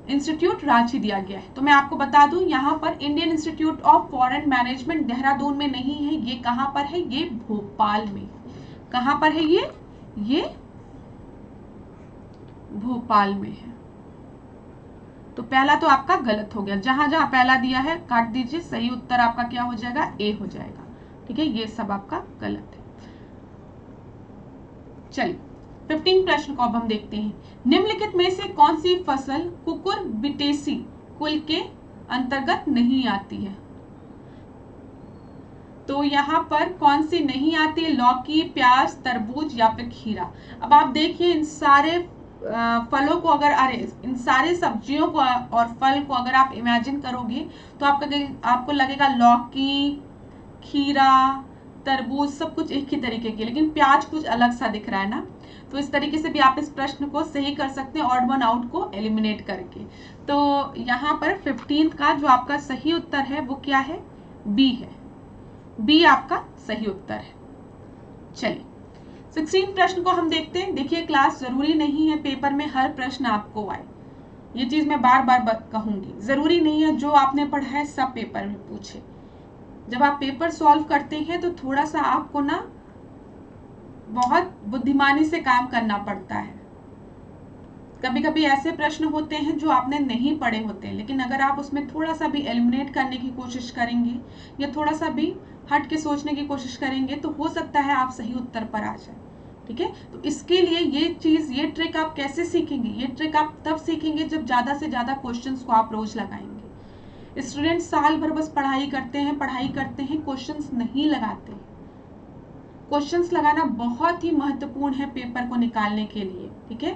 institute Ranchi दिया गया है। तो मैं आपको बता दूं यहाँ पर Indian institute of foreign management Dehradun में नहीं है, ये कहाँ पर है, ये भोपाल में। कहाँ पर है ये भोपाल में है। तो पहला तो आपका गलत हो गया, जहां जहां पहला दिया है काट दीजिए, सही उत्तर आपका क्या हो जाएगा, ए हो जाएगा। ठीक है, ये सब आपका गलत है। चलिए 15 प्रश्न को अब हम देखते हैं। निम्नलिखित में से कौन सी फसल कुकुरबिटेसी कुल के अंतर्गत नहीं आती है। तो यहाँ पर कौन सी नहीं आती है, लौकी, प्याज, तरबूज या फिर खीरा। अब आप देखिए इन सारे फलों को अगर, अरे इन सारे सब्जियों को और फल को अगर आप इमेजिन करोगे तो आपको लगेगा लौकी, खीरा, तरबूज सब कुछ एक ही तरीके के, लेकिन प्याज कुछ अलग सा दिख रहा है ना। तो इस तरीके से भी आप इस प्रश्न को सही कर सकते हैं, ऑड वन आउट को एलिमिनेट करके। तो यहाँ पर 15 का जो आपका सही उत्तर है वो क्या है, बी है, बी आपका सही उत्तर है। चलिए 16 प्रश्न को हम देखते हैं। देखिए क्लास जरूरी नहीं है पेपर में हर प्रश्न आपको आए, ये चीज मैं बार बार कहूंगी, जरूरी नहीं है जो आपने पढ़ा है सब पेपर में पूछे। जब आप पेपर सॉल्व करते हैं तो थोड़ा सा आपको ना बहुत बुद्धिमानी से काम करना पड़ता है। कभी कभी ऐसे प्रश्न होते हैं जो आपने नहीं पढ़े होते, लेकिन अगर आप उसमें थोड़ा सा भी एलिमिनेट करने की कोशिश करेंगे या थोड़ा सा भी हट के सोचने की कोशिश करेंगे तो हो सकता है आप सही उत्तर पर आ जाए। ठीक है, तो इसके लिए ये ट्रिक आप कैसे सीखेंगे, ये ट्रिक आप तब सीखेंगे जब ज्यादा से ज्यादा क्वेश्चंस को आप रोज लगाएंगे। स्टूडेंट साल भर बस पढ़ाई करते हैं, क्वेश्चंस नहीं लगाते। क्वेश्चंस लगाना बहुत ही महत्वपूर्ण है पेपर को निकालने के लिए, ठीक है।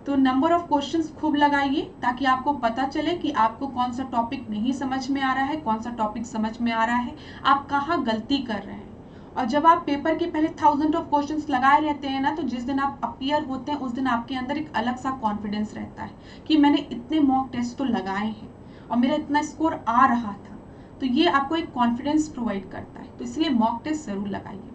तो नंबर ऑफ क्वेश्चंस खूब लगाइए ताकि आपको पता चले कि आपको कौन सा टॉपिक नहीं समझ में आ रहा है, कौन सा टॉपिक समझ में आ रहा है, आप कहाँ गलती कर रहे हैं। और जब आप पेपर के पहले 1000 ऑफ क्वेश्चंस लगाए रहते हैं ना, तो जिस दिन आप अपीयर होते हैं उस दिन आपके अंदर एक अलग सा कॉन्फिडेंस रहता है कि मैंने इतने मॉक टेस्ट तो लगाए हैं और मेरा इतना स्कोर आ रहा था। तो ये आपको एक कॉन्फिडेंस प्रोवाइड करता है, तो इसलिए मॉक टेस्ट जरूर लगाइए।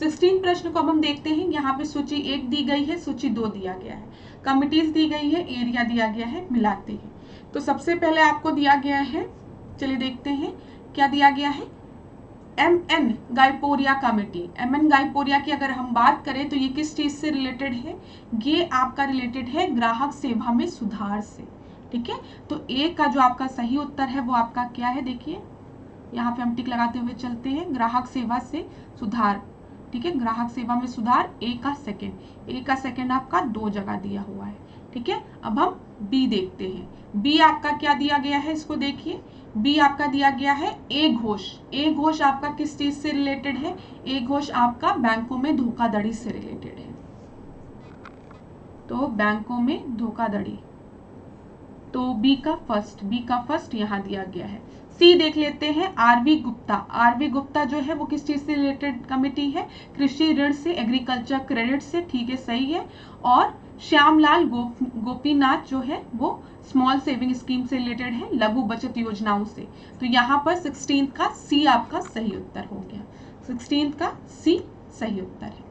16 प्रश्न को अब हम देखते हैं। यहाँ पे सूची 1 दी गई है, सूची 2 दिया गया है, कमिटीज दी गई है, एरिया दिया गया है, मिलाते हैं। तो सबसे पहले आपको दिया गया है, चलिए देखते हैं क्या दिया गया है। MN गाइपोरिया कमेटी, MN गाइपोरिया की अगर हम बात करें तो ये किस चीज से रिलेटेड है, ये आपका रिलेटेड है ग्राहक सेवा में सुधार से, ठीक है। तो ए का जो आपका सही उत्तर है वो आपका क्या है, देखिए यहाँ पे हम टिक लगाते हुए चलते हैं, ग्राहक सेवा से सुधार, ठीक है। ग्राहक सेवा में सुधार ए का सेकंड आपका 2 जगह दिया हुआ है, ठीक है। अब हम बी देखते हैं। बी आपका क्या दिया गया है, इसको देखिए। बी आपका दिया गया है ए घोष। ए घोष आपका किस चीज से रिलेटेड है, ए घोष आपका बैंकों में धोखाधड़ी से रिलेटेड है। तो बैंकों में धोखाधड़ी, तो बी का फर्स्ट यहाँ दिया गया है। सी देख लेते हैं, आरवी गुप्ता। आरवी गुप्ता जो है वो किस चीज से रिलेटेड कमिटी है, कृषि ऋण से, एग्रीकल्चर क्रेडिट से, ठीक है, सही है। और श्यामलाल गोपीनाथ जो है वो स्मॉल सेविंग स्कीम से रिलेटेड है, लघु बचत योजनाओं से। तो यहाँ पर 16 का सी आपका सही उत्तर हो गया, 16 का सी सही उत्तर है।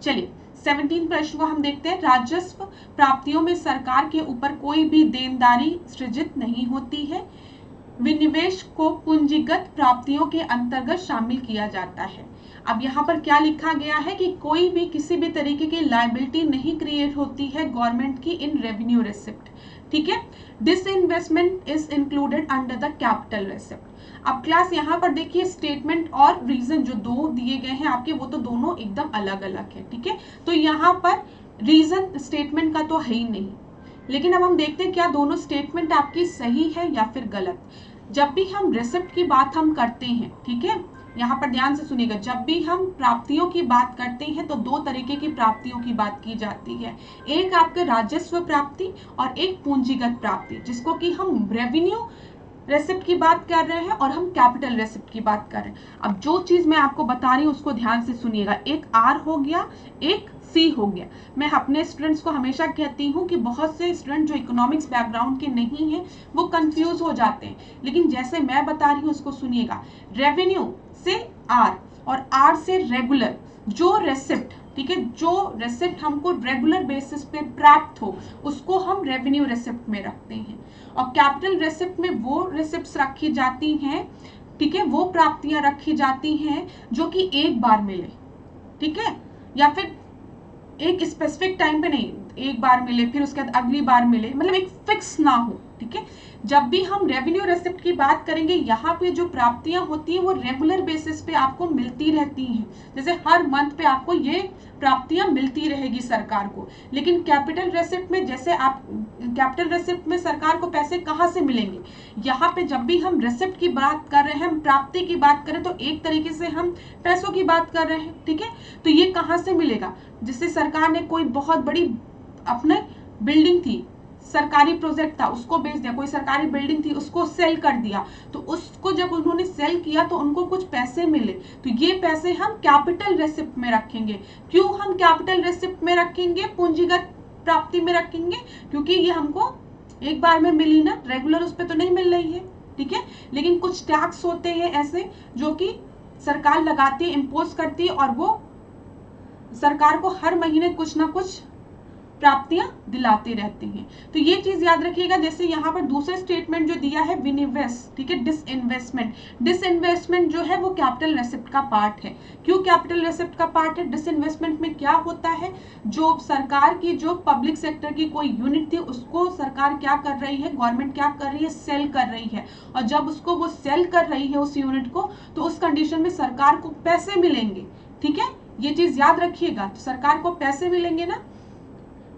चलिए 17 प्रश्न को हम देखते हैं। राजस्व प्राप्तियों में सरकार के ऊपर कोई भी देनदारी सृजित नहीं होती है, विनिवेश को पूंजीगत प्राप्तियों के अंतर्गत शामिल किया जाता है। अब यहाँ पर क्या लिखा गया है कि कोई भी किसी भी तरीके की लायबिलिटी नहीं क्रिएट होती है गवर्नमेंट की इन रेवेन्यू रिसिप्ट, ठीक है। Disinvestment is included under the capital receipt. अब क्लास यहाँ पर देखिए स्टेटमेंट और रीजन जो 2 दिए गए हैं आपके, वो तो दोनों एकदम अलग अलग है, ठीक है। तो यहाँ पर रीजन स्टेटमेंट का तो है ही नहीं, लेकिन अब हम देखते हैं क्या दोनों स्टेटमेंट आपकी सही है या फिर गलत। जब भी हम रिसिप्ट की बात हम करते हैं, ठीक है, यहाँ पर ध्यान से सुनिएगा, जब भी हम प्राप्तियों की बात करते हैं तो 2 तरीके की प्राप्तियों की बात की जाती है, एक आपके राजस्व प्राप्ति और एक पूंजीगत प्राप्ति, जिसको कि हम रेवेन्यू रेसिप्ट की बात कर रहे हैं और हम कैपिटल रेसिप्ट की बात कर रहे हैं। अब जो चीज मैं आपको बता रही हूँ उसको ध्यान से सुनिएगा, एक आर हो गया, एक सी हो गया। मैं अपने स्टूडेंट्स को हमेशा कहती हूँ कि बहुत से स्टूडेंट जो इकोनॉमिक्स बैकग्राउंड के नहीं हैं वो कंफ्यूज हो जाते हैं, लेकिन जैसे मैं बता रही हूँ उसको सुनिएगा। रेवेन्यू से आर और आर से रेगुलर जो रेसिप्ट, ठीक है, जो रेसिप्ट हमको रेगुलर बेसिस पे प्राप्त हो उसको हम रेवेन्यू रेसिप्ट में रखते हैं, और कैपिटल रेसिप्ट में वो रेसिप्ट्स रखी जाती हैं, ठीक है, वो प्राप्तियां रखी जाती हैं जो कि एक बार मिले, ठीक है, या फिर एक स्पेसिफिक टाइम पे नहीं, एक बार मिले फिर उसके बाद अगली बार मिले, मतलब एक फिक्स ना हो, ठीक है। जब भी हम रेवेन्यू रेसिप्ट की बात करेंगे, यहाँ पे जो प्राप्तियां होती हैं वो रेगुलर बेसिस पे आपको मिलती रहती हैं, जैसे हर मंथ पे आपको ये प्राप्तियां मिलती रहेगी सरकार को। लेकिन कैपिटल रेसिप्ट में, जैसे आप कैपिटल रेसिप्ट में सरकार को पैसे कहाँ से मिलेंगे, यहाँ पे जब भी हम रेसिप्ट की बात कर रहे हैं, हम प्राप्ति की बात करें तो एक तरीके से हम पैसों की बात कर रहे हैं, ठीक है। तो ये कहाँ से मिलेगा, जिससे सरकार ने कोई बहुत बड़ी अपने बिल्डिंग थी, सरकारी प्रोजेक्ट था, उसको बेच दिया, कोई सरकारी बिल्डिंग थी उसको सेल कर दिया, तो उसको जब उन्होंने सेल किया तो उनको कुछ पैसे मिले, तो ये पैसे हम कैपिटल रेसिप्ट में रखेंगे। क्यों हम कैपिटल रेसिप्ट में रखेंगे, पूंजीगत प्राप्ति में रखेंगे, क्योंकि ये हमको एक बार में मिली ना, रेगुलर उस पर तो नहीं मिल रही है, ठीक है। लेकिन कुछ टैक्स होते हैं ऐसे जो कि सरकार लगाती है, इम्पोज करती है, और वो सरकार को हर महीने कुछ ना कुछ प्राप्तियां दिलाते रहते हैं। तो ये चीज याद रखिएगा। जैसे यहाँ पर दूसरा स्टेटमेंट जो दिया है विनिवेश, ठीक है, डिसइन्वेस्टमेंट, डिसइन्वेस्टमेंट जो है वो कैपिटल रेसिप्ट का पार्ट है। क्यों कैपिटल रेसिप्ट का पार्ट है? डिसइन्वेस्टमेंट में क्या होता है, जो सरकार की जो पब्लिक सेक्टर की कोई यूनिट थी उसको सरकार क्या कर रही है, गवर्नमेंट क्या कर रही है, सेल कर रही है, और जब उसको वो सेल कर रही है उस यूनिट को, तो उस कंडीशन में सरकार को पैसे मिलेंगे, ठीक है, ये चीज याद रखिएगा। तो सरकार को पैसे मिलेंगे ना,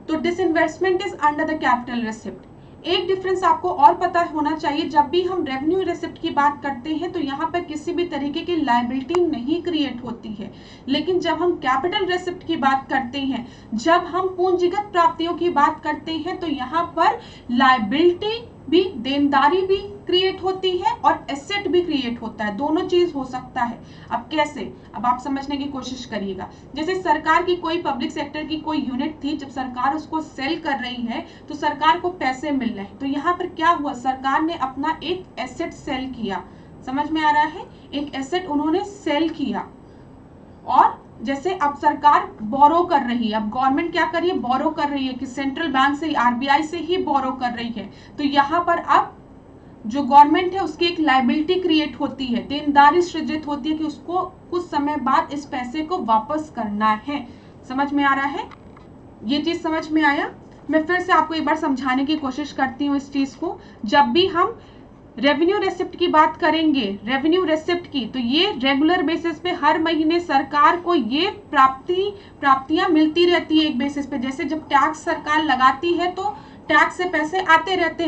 तो disinvestment is under the capital receipt. एक डिफरेंस आपको और पता होना चाहिए, जब भी हम रेवेन्यू रिसिप्ट की बात करते हैं तो यहाँ पर किसी भी तरीके की लायबिलिटी नहीं क्रिएट होती है, लेकिन जब हम कैपिटल रिसिप्ट की बात करते हैं, जब हम पूंजीगत प्राप्तियों की बात करते हैं, तो यहाँ पर लायबिलिटी भी, देनदारी भी क्रिएट होती है और एसेट भी क्रिएट होता है, दोनों चीज हो सकता है। अब कैसे, अब आप समझने की कोशिश करिएगा। जैसे सरकार की कोई पब्लिक सेक्टर की कोई यूनिट थी, जब सरकार उसको सेल कर रही है तो सरकार को पैसे मिल रहे हैं, तो यहाँ पर क्या हुआ, सरकार ने अपना एक एसेट सेल किया। समझ में आ रहा है, एक एसेट उन्होंने सेल किया। और जैसे अब सरकार बोरो कर रही है, अब गवर्नमेंट क्या कर रही है, बोरो कर रही है कि सेंट्रल बैंक से, आरबीआई से ही बोरो कर रही है, तो यहाँ पर अब जो गवर्नमेंट है उसकी एक लायबिलिटी क्रिएट होती है, देनदारी सृजित होती है कि उसको कुछ समय बाद इस पैसे को वापस करना है। समझ में आ रहा है, ये चीज समझ में आया। मैं फिर से आपको एक बार समझाने की कोशिश करती हूँ इस चीज को। जब भी हम रेवेन्यू रेसिप्ट की बात करेंगे, रेवेन्यू रेसिप्ट की, तो ये रेगुलर बेसिस पे हर महीने सरकार को ये प्राप्तियां मिलती रहती है एक बेसिस पे। जैसे जब टैक्स सरकार लगाती है तो टैक्स से पैसे आते रहते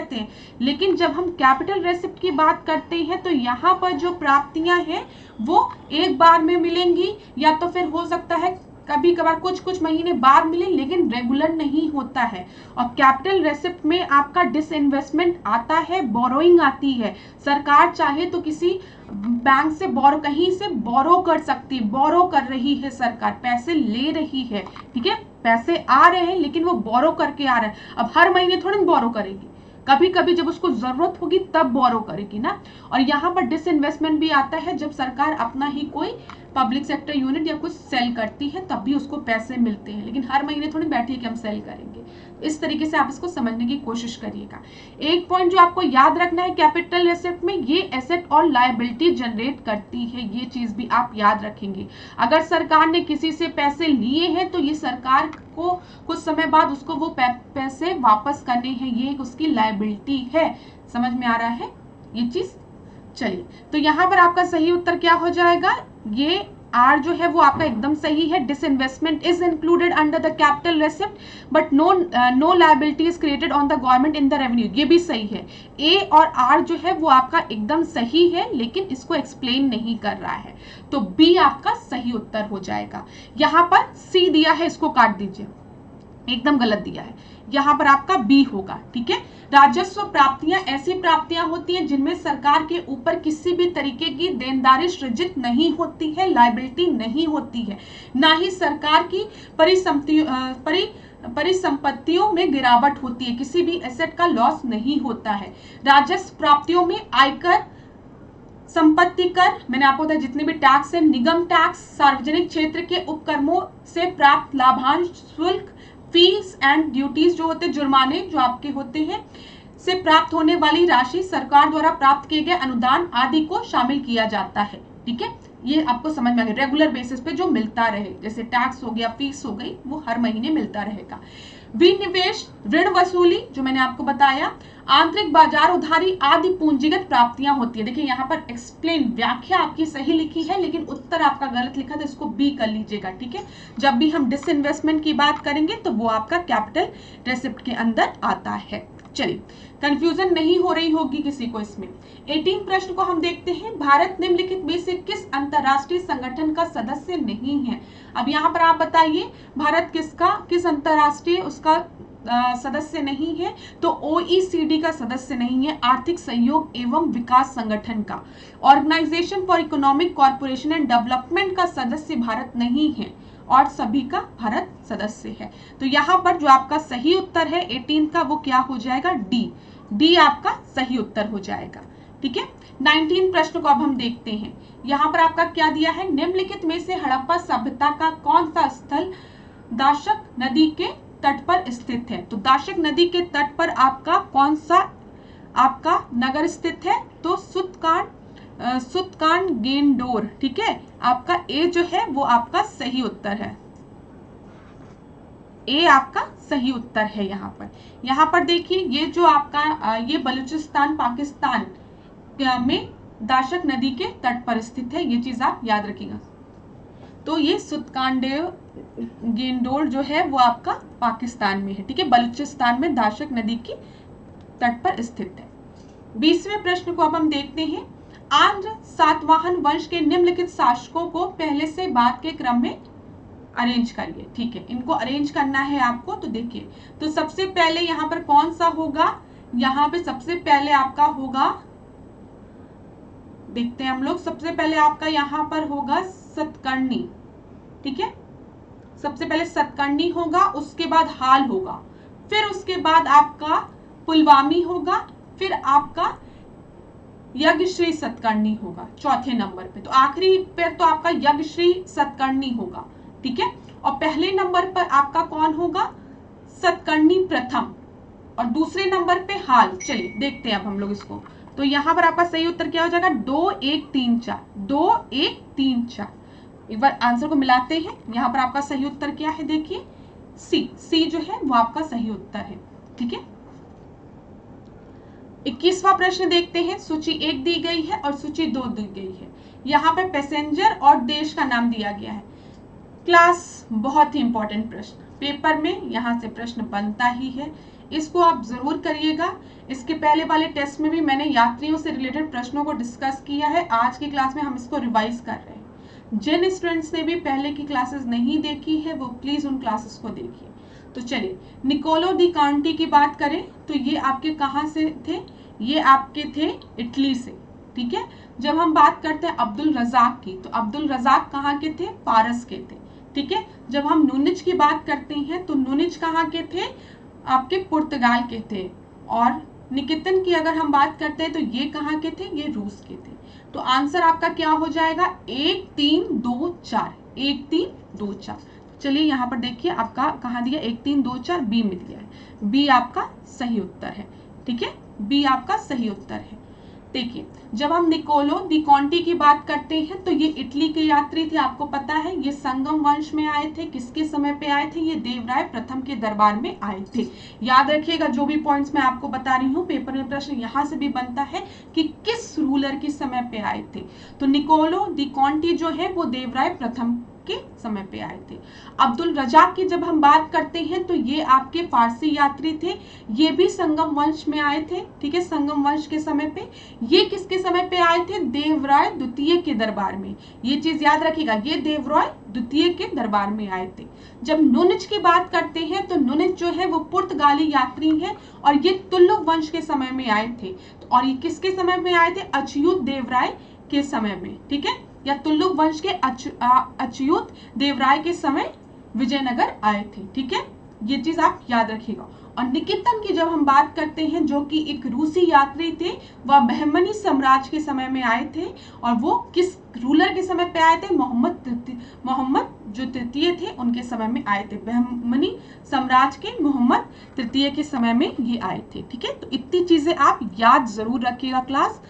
हैं। लेकिन जब हम कैपिटल रेसिप्ट की बात करते हैं तो यहाँ पर जो प्राप्तियां हैं वो एक बार में मिलेंगी, या तो फिर हो सकता है कभी कभार कुछ महीने बाद मिले, लेकिन रेगुलर नहीं होता है। और कैपिटल रेसिप्ट में आपका डिसइन्वेस्टमेंट आता है, बोरोइंग आती है। सरकार चाहे तो किसी बैंक से बोरो, कहीं से बोरो कर सकती, बोरो कर रही है सरकार, पैसे ले रही है, ठीक है, पैसे आ रहे हैं लेकिन वो बोरो करके आ रहे हैं। अब हर महीने थोड़ी बोरो करेगी, कभी कभी जब उसको जरूरत होगी तब बोरो करेगी ना। और यहाँ पर डिसइन्वेस्टमेंट भी आता है, जब सरकार अपना ही कोई पब्लिक सेक्टर यूनिट या कुछ सेल करती है तब भी उसको पैसे मिलते हैं, लेकिन हर महीने थोड़ी बैठी है कि हम सेल करेंगे। इस तरीके से आप इसको समझने की कोशिश करिएगा। एक पॉइंट जो आपको याद रखना है, कैपिटल एसेट में ये एसेट और लायबिलिटी जनरेट करती है, ये चीज भी आप याद रखेंगे। अगर सरकार ने किसी से पैसे लिए हैं तो ये सरकार को कुछ समय बाद उसको वो पैसे वापस करने हैं, ये उसकी लायबिलिटी है। समझ में आ रहा है ये चीज। चलिए, तो यहाँ पर आपका सही उत्तर क्या हो जाएगा, ये आर जो है वो आपका एकदम सही है। Disinvestment is included under the capital receipt but no liability is created on the government in the revenue, ये भी सही है। ए और आर जो है वो आपका एकदम सही है, लेकिन इसको एक्सप्लेन नहीं कर रहा है, तो बी आपका सही उत्तर हो जाएगा। यहाँ पर सी दिया है, इसको काट दीजिए, एकदम गलत दिया है, यहाँ पर आपका बी होगा, ठीक है। राजस्व प्राप्तियां ऐसी प्राप्तियां होती हैं जिनमें सरकार के ऊपर किसी भी तरीके की देनदारी सृजित नहीं होती है, लायबिलिटी नहीं होती है, ना ही सरकार की परिसंपत्तियों में गिरावट होती है, किसी भी एसेट का लॉस नहीं होता है। राजस्व प्राप्तियों में आयकर, संपत्ति कर, मैंने आपको बताया जितने भी टैक्स है, निगम टैक्स, सार्वजनिक क्षेत्र के उपक्रमों से प्राप्त लाभांश, शुल्क, फीस एंड ड्यूटीज जो होते, जुर्माने जो आपके होते हैं, से प्राप्त होने वाली राशि, सरकार द्वारा प्राप्त किए गए अनुदान आदि को शामिल किया जाता है, ठीक है। ये आपको समझ में आ गया, रेगुलर बेसिस पे जो मिलता रहे, जैसे टैक्स हो गया, फीस हो गई, वो हर महीने मिलता रहेगा। विनिवेश, ऋण वसूली जो मैंने आपको बताया, आंतरिक बाजार उधारी आदि पूंजीगत प्राप्तियां होती है। देखिए यहाँ पर एक्सप्लेन, व्याख्या आपकी सही लिखी है लेकिन उत्तर आपका गलत लिखा, तो इसको बी कर लीजिएगा, ठीक है। जब भी हम डिसइन्वेस्टमेंट की बात करेंगे तो वो आपका कैपिटल रेसिप्ट के अंदर आता है। चलिए, कंफ्यूजन नहीं हो रही होगी किसी को इसमें। 18 प्रश्न को हम देखते हैं। भारत निम्नलिखित में से किस अंतरराष्ट्रीय संगठन का सदस्य नहीं है? अब यहाँ पर आप बताइए, भारत किस अंतरराष्ट्रीय उसका सदस्य नहीं है? तो OECD का सदस्य नहीं है, आर्थिक सहयोग एवं विकास संगठन का। Organisation for economic corporation and development का सदस्य भारत नहीं है, और सभी का भारत सदस्य है। तो यहाँ पर जो आपका सही उत्तर है 18 का, वो क्या हो जाएगा, डी आपका सही उत्तर हो जाएगा, ठीक है। 19 प्रश्न को अब हम देखते हैं। यहाँ पर आपका क्या दिया है, निम्नलिखित में से हड़प्पा सभ्यता का कौन सा स्थल दाशक नदी के तट पर स्थित है? तो दाशक नदी के तट पर आपका कौन सा आपका नगर स्थित है? तो सुतकान गेंडोर, ठीक है। आपका ए जो है वो आपका सही उत्तर है, ए आपका सही उत्तर है। यहाँ पर देखिए, ये जो आपका ये बलूचिस्तान पाकिस्तान में दाशक नदी के तट पर स्थित है, ये चीज आप याद रखिएगा। तो ये सुतकांडेव गेंडोल जो है वो आपका पाकिस्तान में है, ठीक है, बलूचिस्तान में दाशक नदी की तट पर स्थित है। 20वें प्रश्न को अब हम देखते हैं। आंध्र सातवाहन वंश के निम्नलिखित शासकों को पहले से बाद के क्रम में अरेंज करिए, ठीक है, इनको अरेंज करना है आपको। तो देखिए, तो सबसे पहले यहाँ पर कौन सा होगा, यहाँ पे सबसे पहले आपका होगा, देखते हैं हम लोग, सबसे पहले आपका यहाँ पर होगा सतकर्णी, ठीक है, सबसे पहले सतकर्णी होगा, उसके बाद हाल होगा, फिर उसके बाद आपका पुलवामी होगा, फिर आपका यज्ञश्री सतकर्णी होगा चौथे नंबर पे। तो आखिरी पे तो आपका यज्ञश्री सतकर्णी होगा, ठीक है, और पहले नंबर पर आपका कौन होगा, सतकर्णी प्रथम, और दूसरे नंबर पे हाल। चलिए देखते हैं अब हम लोग इसको। तो यहाँ पर आपका सही उत्तर क्या हो जाएगा, 2 1 3 4, 2 1 3 4। एक बार आंसर को मिलाते हैं। यहाँ पर आपका सही उत्तर क्या है, देखिए सी जो है वो आपका सही उत्तर है, ठीक है। 21वां प्रश्न देखते हैं। सूची 1 दी गई है और सूची 2 दी गई है। यहाँ पे पैसेंजर और देश का नाम दिया गया है। क्लास बहुत ही इंपॉर्टेंट प्रश्न, पेपर में यहाँ से प्रश्न बनता ही है, इसको आप जरूर करिएगा। इसके पहले वाले टेस्ट में भी मैंने यात्रियों से रिलेटेड प्रश्नों को डिस्कस किया है। आज की क्लास में हम इसको रिवाइज कर रहे हैं। जिन स्टूडेंट्स ने भी पहले की क्लासेस नहीं देखी है वो प्लीज उन क्लासेस को देखिए। तो चलिए, निकोलो दी कांटी की बात करें तो ये आपके कहाँ से थे, ये आपके थे इटली से, ठीक है। जब हम बात करते हैं अब्दुल रजाक की, तो अब्दुल रजाक कहाँ के थे, फारस के थे, ठीक है। जब हम नूनिज की बात करते हैं तो नूनिज कहाँ के थे, आपके पुर्तगाल के थे। और निकेतन की अगर हम बात करते हैं तो ये कहाँ के थे, ये रूस के थे। तो आंसर आपका क्या हो जाएगा, 1 3 2 4, 1 3 2 4। चलिए यहाँ पर देखिए आपका कहाँ दिया, 1 3 2 4 बी में दिया है, बी आपका सही उत्तर है, ठीक है, बी आपका सही उत्तर है। देखिए, जब हम निकोलो दी कॉन्टी की बात करते हैं तो ये इटली के यात्री थे, आपको पता है। ये संगम वंश में आए थे, किसके समय पे आए थे, ये देवराय प्रथम के दरबार में आए थे। याद रखिएगा, जो भी पॉइंट्स मैं आपको बता रही हूँ, पेपर में प्रश्न यहाँ से भी बनता है कि किस रूलर के समय पे आए थे। तो निकोलो दी कॉन्टी जो है वो देवराय प्रथम के समय पे आए थे। अब्दुल रजाक की जब हम बात करते हैं तो ये आपके फारसी यात्री थे, ये भी संगम वंश में आए थे, ठीक है, संगम वंश के समय पे। ये किसके समय पे आए थे, देवराय द्वितीय के दरबार में। ये चीज याद रखिएगा, ये देवराय द्वितीय के दरबार में आए थे। जब नूनिज की बात करते हैं तो नूनिज जो है वो पुर्तगाली यात्री है और ये तुल्लुक वंश के समय में आए थे। और ये किसके समय में आए थे, अच्युत देवराय के समय में, ठीक है, या तुल्लुक वंश के अच्युत देवराय के समय विजयनगर आए थे, ठीक है, ये चीज आप याद रखिएगा। और निकेतन की जब हम बात करते हैं, जो कि एक रूसी यात्री थे, वह बहमनी साम्राज्य के समय में आए थे। और वो किस रूलर के समय पे आए थे, मोहम्मद जो तृतीय थे उनके समय में आए थे। बहमनी साम्राज्य के मोहम्मद तृतीय के समय में ये आए थे, ठीक है। तो इतनी चीजें आप याद जरूर रखिएगा, क्लास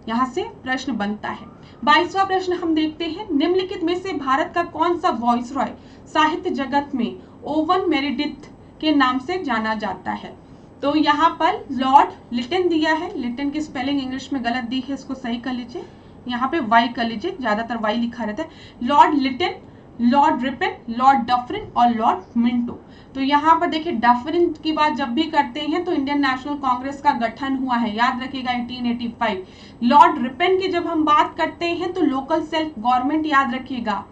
यहाँ से प्रश्न बनता है। 22वां प्रश्न हम देखते हैं। निम्नलिखित में से भारत का कौन सा वॉइसरॉय साहित्य जगत में ओवन मेरिडिथ के नाम से जाना जाता है। तो यहाँ पर लॉर्ड लिटन दिया है, लिटन की स्पेलिंग इंग्लिश में गलत दी है, इसको सही कर लीजिए, यहाँ पे वाई कर लीजिए, ज्यादातर वाई लिखा रहता है। Lord Lytton, Lord Ripon, Lord Dufferin और लॉर्ड मिंटो। तो यहाँ पर देखिए, डफरिन की बात जब भी करते हैं तो इंडियन नेशनल कांग्रेस का गठन हुआ है, याद रखिएगा 1885। लॉर्ड रिपन की जब हम बात करते हैं तो लोकल सेल्फ गवर्नमेंट याद रखिएगा,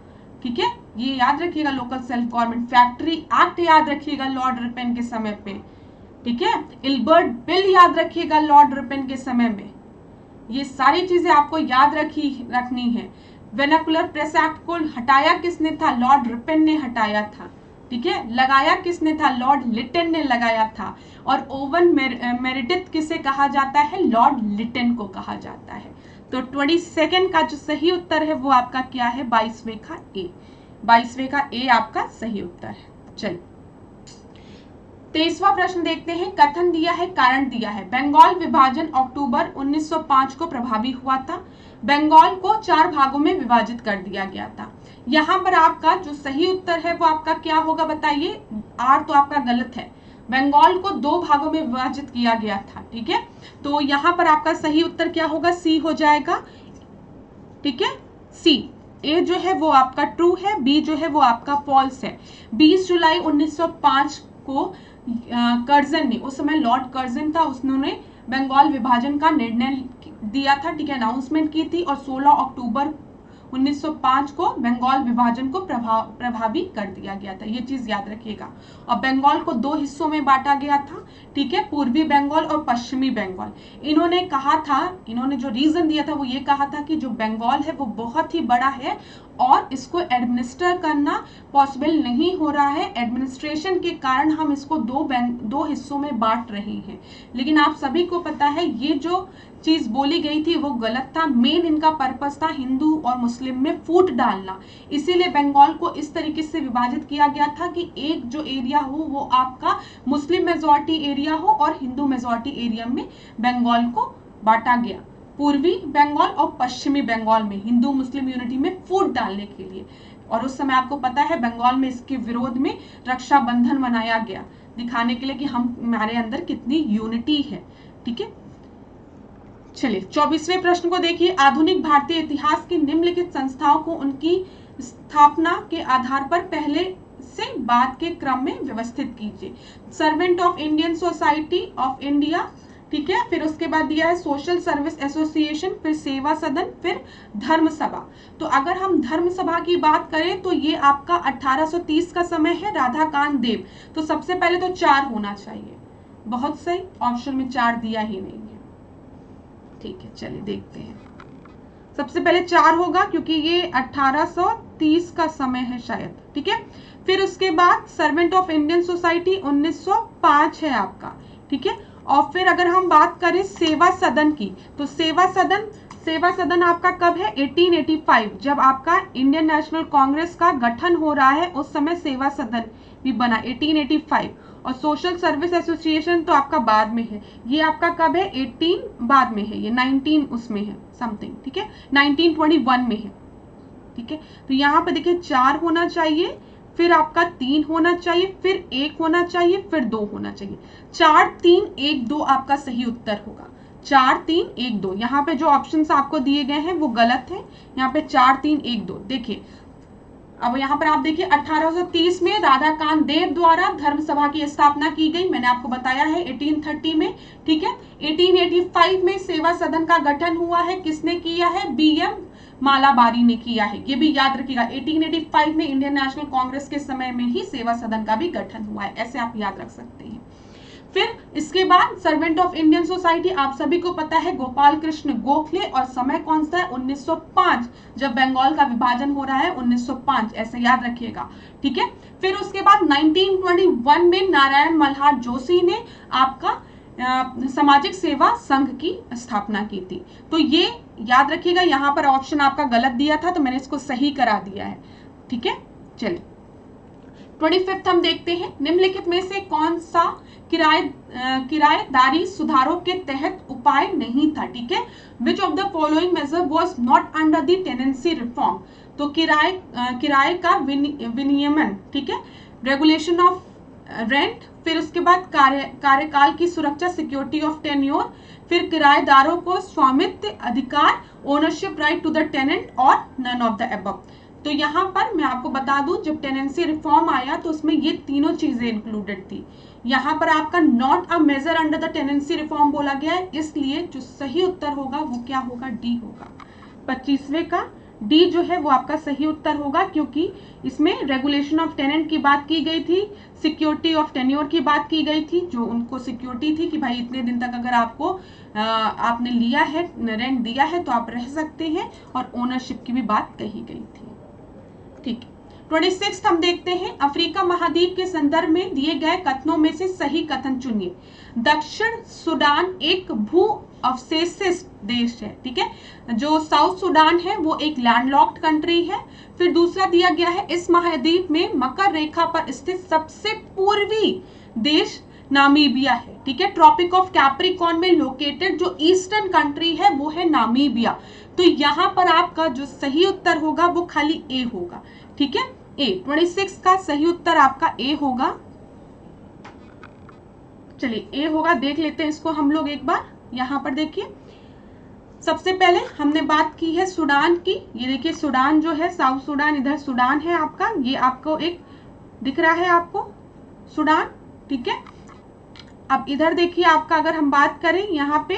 ठीक है, ये याद रखिएगा, local self government. Factory act याद रखिएगा लॉर्ड रिपन के समय पे, ठीक है। इल्बर्ट बिल याद रखिएगा लॉर्ड रिपन के समय में। ये सारी चीजें आपको याद रखनी है। वेनाकुलर प्रेस एक्ट को हटाया किसने था, लॉर्ड रिपन ने हटाया था, ठीक है। लगाया किसने था, लॉर्ड लिटन ने लगाया था। और ओवन मेरिडिथ किसे कहा जाता है, लॉर्ड लिटन को कहा जाता है। तो 22 का जो सही उत्तर है वो आपका क्या है, 22वें का ए, 22वें का ए आपका सही उत्तर है। चलिए 23वां प्रश्न देखते हैं। कथन दिया है, कारण दिया है। बंगाल विभाजन अक्टूबर 1905 को प्रभावी हुआ था। बंगाल को 4 भागों में विभाजित कर दिया गया था। यहाँ पर आपका जो सही उत्तर है वो आपका क्या होगा, बताइए। आर तो आपका गलत है, बंगाल को 2 भागों में विभाजित किया गया था, ठीक है। तो यहाँ पर आपका सही उत्तर क्या होगा, सी हो जाएगा, ठीक है, सी। ए जो है वो आपका ट्रू है, बी जो है वो आपका फॉल्स है। 20 जुलाई 1905 को कर्जन ने, उस समय लॉर्ड कर्जन था, उसने बंगाल विभाजन का निर्णय दिया था, ठीक है, अनाउंसमेंट की थी, और 16 अक्टूबर 1905 को बंगाल विभाजन को प्रभावी कर दिया गया था। ये चीज याद रखिएगा। और बंगाल को दो हिस्सों में बांटा गया था, ठीक है, पूर्वी बंगाल और पश्चिमी बंगाल। इन्होंने कहा था, इन्होंने जो रीजन दिया था वो ये कहा था कि जो बंगाल है वो बहुत ही बड़ा है और इसको एडमिनिस्टर करना पॉसिबल नहीं हो रहा है, एडमिनिस्ट्रेशन के कारण हम इसको दो हिस्सों में बांट रहे हैं। लेकिन आप सभी को पता है ये जो चीज बोली गई थी वो गलत था। मेन इनका पर्पस था हिंदू और मुस्लिम में फूट डालना, इसीलिए बंगाल को इस तरीके से विभाजित किया गया था कि एक जो एरिया हो वो आपका मुस्लिम मेजॉरिटी एरिया हो और हिंदू मेजॉरिटी एरिया में बंगाल को बांटा गया, पूर्वी बंगाल और पश्चिमी बंगाल में हिंदू मुस्लिम यूनिटी में फूट डालने के लिए। और उस समय आपको पता है बंगाल में इसके विरोध में रक्षाबंधन मनाया गया, दिखाने के लिए कि हमारे अंदर कितनी यूनिटी है, ठीक है। चलिए 24वें प्रश्न को देखिए। आधुनिक भारतीय इतिहास की निम्नलिखित संस्थाओं को उनकी स्थापना के आधार पर पहले से बाद के क्रम में व्यवस्थित कीजिए। Servant of Indian society of India, ठीक है, फिर उसके बाद दिया है सोशल सर्विस एसोसिएशन, फिर सेवा सदन, फिर धर्म सभा। तो अगर हम धर्म सभा की बात करें तो ये आपका 1830 का समय है, राधाकांत देव। तो सबसे पहले तो 4 होना चाहिए, बहुत सही, ऑप्शन में 4 दिया ही नहीं है, ठीक है। चलिए देखते हैं, सबसे पहले 4 होगा क्योंकि ये 1830 का समय है शायद, ठीक है। फिर उसके बाद सर्वेंट ऑफ इंडियन सोसाइटी 1905 है आपका, ठीक है। और फिर अगर हम बात करें सेवा सदन की, तो सेवा सदन आपका कब है? 1885, जब आपका इंडियन नेशनल कांग्रेस का गठन हो रहा है उस समय सेवा सदन भी बना, 1885। और सोशल सर्विस एसोसिएशन तो आपका बाद में है, ये आपका कब है? 18 बाद में है, ये 19 उसमें है समथिंग, ठीक है, 1921 में है, ठीक है। तो यहाँ पे देखिए 4 होना चाहिए, फिर आपका 3 होना चाहिए, फिर 1 होना चाहिए, फिर 2 होना चाहिए। 4 3 1 2 आपका सही उत्तर होगा, 4 3 1 2। यहाँ पे जो ऑप्शंस आपको दिए गए हैं वो गलत है, यहाँ पे 4 3 1 2। देखिए अब यहाँ पर आप देखिए 1830 में राधाकांत देव द्वारा धर्म सभा की स्थापना की गई, मैंने आपको बताया है 1830 में, ठीक है। 1885 में सेवा सदन का गठन हुआ है, किसने किया है? BM मालाबारी ने किया है, ये भी याद रखिएगा। 1885 में इंडियन नेशनल कांग्रेस के समय में ही सेवा सदन का भी गठन हुआ है, ऐसे आप याद रख सकते हैं। फिर इसके बाद सर्वेंट ऑफ इंडियन सोसाइटी, आप सभी को पता है गोपाल कृष्ण गोखले, और समय कौन सा है? 1905, जब बंगाल का विभाजन हो रहा है 1905, ऐसे याद रखिएगा, ठीक है। फिर उसके बाद 1921 में नारायण मल्हार जोशी ने आपका सामाजिक सेवा संघ की स्थापना की थी। तो ये याद रखिएगा, यहाँ पर ऑप्शन आपका गलत दिया था तो मैंने इसको सही करा दिया है, ठीक है। चलिए 25th हम देखते हैं, निम्नलिखित में से कौन सा किराएदारी सुधारों के तहत उपाय नहीं था, ठीक है। Which of the following measure was not under the tenancy reform. तो किराए का विनियमन, ठीक है, रेगुलेशन ऑफ रेंट, फिर उसके बाद कार्यकाल की सुरक्षा, सिक्योरिटी ऑफ टेन्योर, फिर किराएदारों को स्वामित्व अधिकार, ownership right to the tenant, और नन ऑफ द अबव। तो यहाँ पर मैं आपको बता दूं, जब टेनेंसी रिफॉर्म आया तो उसमें ये तीनों चीजें इंक्लूडेड थी। यहाँ पर आपका not a measure under the tenancy reform बोला गया है, इसलिए जो सही उत्तर होगा वो क्या होगा? डी होगा। 25वें का डी जो है वो आपका सही उत्तर होगा, क्योंकि इसमें रेगुलेशन ऑफ टेनेंट की बात की गई थी, सिक्योरिटी ऑफ टेन्योर की बात की गई थी, जो उनको सिक्योरिटी थी कि भाई इतने दिन तक अगर आपको आपने लिया है, रेंट दिया है तो आप रह सकते हैं, और ओनरशिप की भी बात कही गई थी, ठीक है। 26 हम देखते हैं, अफ्रीका महाद्वीप के संदर्भ में दिए गए कथनों में से सही कथन चुनिए। दक्षिण सूडान एक भू अवशेषित देश है, ठीक है। जो साउथ सूडान है वो एक लैंडलॉक्ड कंट्री है। फिर दूसरा दिया गया है, इस महाद्वीप में मकर रेखा पर स्थित सबसे पूर्वी देश नामीबिया है, ठीक है। ट्रॉपिक ऑफ कैप्रिकॉर्न में लोकेटेड जो ईस्टर्न कंट्री है वो है नामीबिया। तो यहाँ पर आपका जो सही उत्तर होगा वो खाली ए होगा, ठीक है। ए 26 का सही उत्तर आपका ए होगा। चलिए ए होगा, देख लेते हैं इसको हम लोग एक बार। यहाँ पर देखिए सबसे पहले हमने बात की है सूडान की। ये देखिए सूडान जो है, साउथ सूडान, इधर सूडान है आपका, ये आपको एक दिख रहा है आपको सूडान, ठीक है। अब इधर देखिए आपका, अगर हम बात करें यहाँ पे,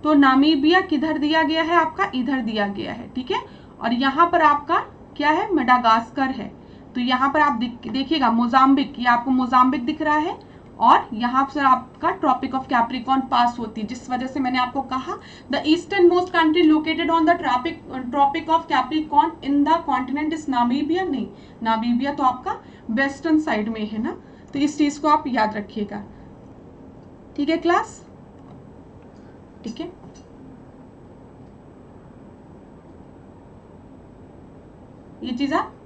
तो नामीबिया किधर दिया गया है आपका, इधर दिया गया है, ठीक है। और यहाँ पर आपका क्या है, मेडागास्कर है। तो यहाँ पर आप देखिएगा मोजाम्बिक, ये आपको मोजाम्बिक दिख रहा है। और यहाँ पर आपका ट्रॉपिक ऑफ कैप्रिकॉर्न पास होती है, जिस वजह से मैंने आपको कहा the eastern most country located on the Tropic of Capricorn in the continent is Namibia. नहीं, नामीबिया तो आपका वेस्टर्न साइड में है ना, तो इस चीज को आप याद रखिएगा, ठीक है क्लास, ठीक है। ये चीज आप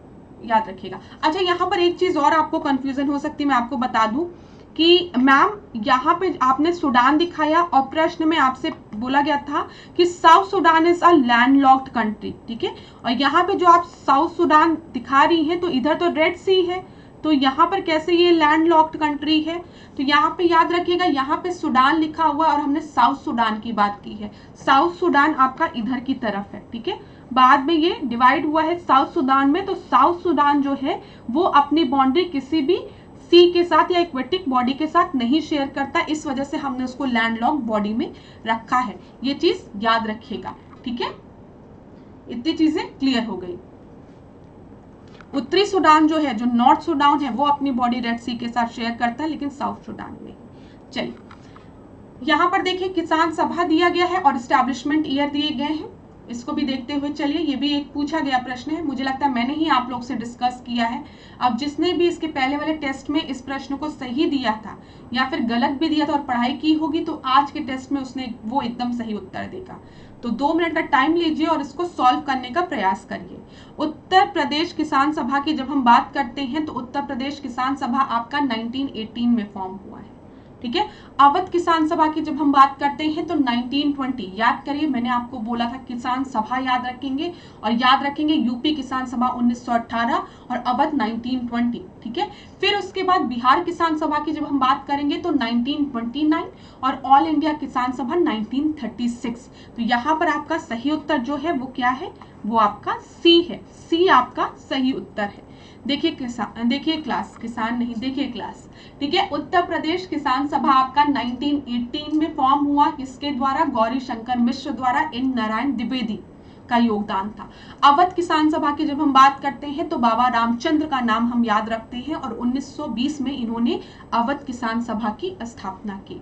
याद रखिएगा। अच्छा, यहाँ पर एक चीज और आपको कंफ्यूजन हो सकती है, मैं आपको बता दूं कि मैम यहाँ पे आपने सूडान दिखाया और प्रश्न में आपसे बोला गया था कि south Sudan is a landlocked country, ठीक है। और यहाँ पे जो आप साउथ सूडान दिखा रही हैं, तो इधर तो रेड सी है, तो यहाँ पर कैसे ये लैंडलॉक्ड कंट्री है। तो यहाँ पे याद रखिएगा, यहाँ पे सूडान लिखा हुआ और हमने साउथ सूडान की बात की है। साउथ सूडान आपका इधर की तरफ है, ठीक है। बाद में ये डिवाइड हुआ है साउथ सूडान में। तो साउथ सूडान जो है वो अपनी बाउंड्री किसी भी सी के साथ या इक्वेटिक बॉडी के साथ नहीं शेयर करता, इस वजह से हमने उसको लैंडलॉक्ड बॉडी में रखा है। ये चीज याद रखिएगा, ठीक है। इतनी चीजें क्लियर हो गई। उत्तरी सूडान जो है, जो नॉर्थ सूडान है, वो अपनी बॉडी रेड सी के साथ शेयर करता है, लेकिन साउथ सूडान में। चलिए यहाँ पर देखिए किसान सभा दिया गया है और एस्टैब्लिशमेंट ईयर दिए गए हैं, इसको भी देखते हुए चलिए। ये भी एक पूछा गया प्रश्न है, मुझे लगता है मैंने ही आप लोग से डिस्कस किया है। अब जिसने भी इसके पहले वाले टेस्ट में इस प्रश्न को सही दिया था या फिर गलत भी दिया था और पढ़ाई की होगी, तो आज के टेस्ट में उसने वो एकदम सही उत्तर देगा। तो 2 मिनट का टाइम लीजिए और इसको सॉल्व करने का प्रयास करिए। उत्तर प्रदेश किसान सभा की जब हम बात करते हैं, तो उत्तर प्रदेश किसान सभा आपका 1918 में फॉर्म हुआ है, ठीक है। अवध किसान सभा की जब हम बात करते हैं तो 1920, याद करिए मैंने आपको बोला था किसान सभा याद रखेंगे, और याद रखेंगे यूपी किसान सभा 1918 और अवध 1920, ठीक है। फिर उसके बाद बिहार किसान सभा की जब हम बात करेंगे तो 1929 और ऑल इंडिया किसान सभा 1936। तो यहाँ पर आपका सही उत्तर जो है वो क्या है, वो आपका सी है। सी आपका सही उत्तर है। देखिए किसान, देखिए क्लास, किसान नहीं, देखिए क्लास, ठीक है। उत्तर प्रदेश किसान सभा आपका 1918 में फॉर्म हुआ, किसके द्वारा, गौरी शंकर मिश्र द्वारा, एन नारायण द्विवेदी का योगदान था। अवध किसान सभा की जब हम बात करते हैं तो बाबा रामचंद्र का नाम हम याद रखते हैं और 1920 में इन्होंने अवध किसान सभा की स्थापना की।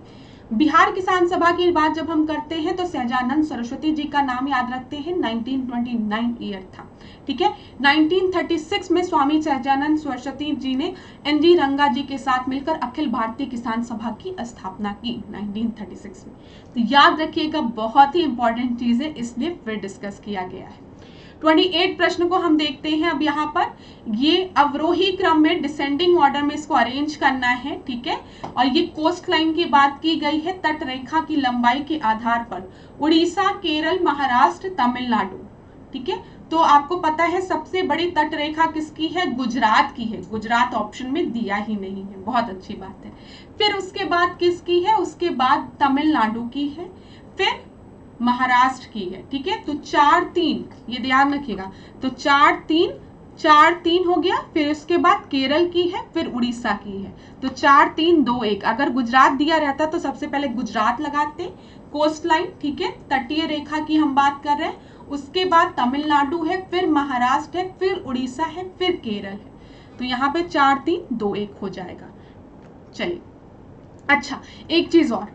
बिहार किसान सभा की बात जब हम करते हैं तो सहजानंद सरस्वती जी का नाम याद रखते हैं, 1929 ईयर था, ठीक है। 1936 में स्वामी सहजानंद सरस्वती जी ने एनजी रंगा जी के साथ मिलकर अखिल भारतीय किसान सभा की स्थापना की 1936 में। तो याद रखिएगा, बहुत ही इंपॉर्टेंट चीज है, इसलिए फिर डिस्कस किया गया है। 28 प्रश्न को हम देखते हैं। अब यहाँ पर ये अवरोही क्रम में डिसेंडिंग ऑर्डर में इसको अरेंज करना है, ठीक है। और ये कोस्ट लाइन की बात की गई है तट रेखा की लंबाई के आधार पर, उड़ीसा, केरल, महाराष्ट्र, तमिलनाडु, ठीक है। तो आपको पता है सबसे बड़ी तट रेखा किसकी है, गुजरात की है। गुजरात ऑप्शन में दिया ही नहीं है, बहुत अच्छी बात है। फिर उसके बाद किसकी है, उसके बाद तमिलनाडु की है, फिर महाराष्ट्र की है, ठीक है। तो 4-3 ये ध्यान रखिएगा, तो 4-3 हो गया। फिर उसके बाद केरल की है, फिर उड़ीसा की है। तो 4-3-2-1, अगर गुजरात दिया रहता तो सबसे पहले गुजरात लगाते, कोस्ट लाइन, ठीक है, तटीय रेखा की हम बात कर रहे हैं। उसके बाद तमिलनाडु है, फिर महाराष्ट्र है, फिर उड़ीसा है, फिर केरल है। तो यहाँ पे 4-3-2-1 हो जाएगा। चलिए, अच्छा एक चीज और,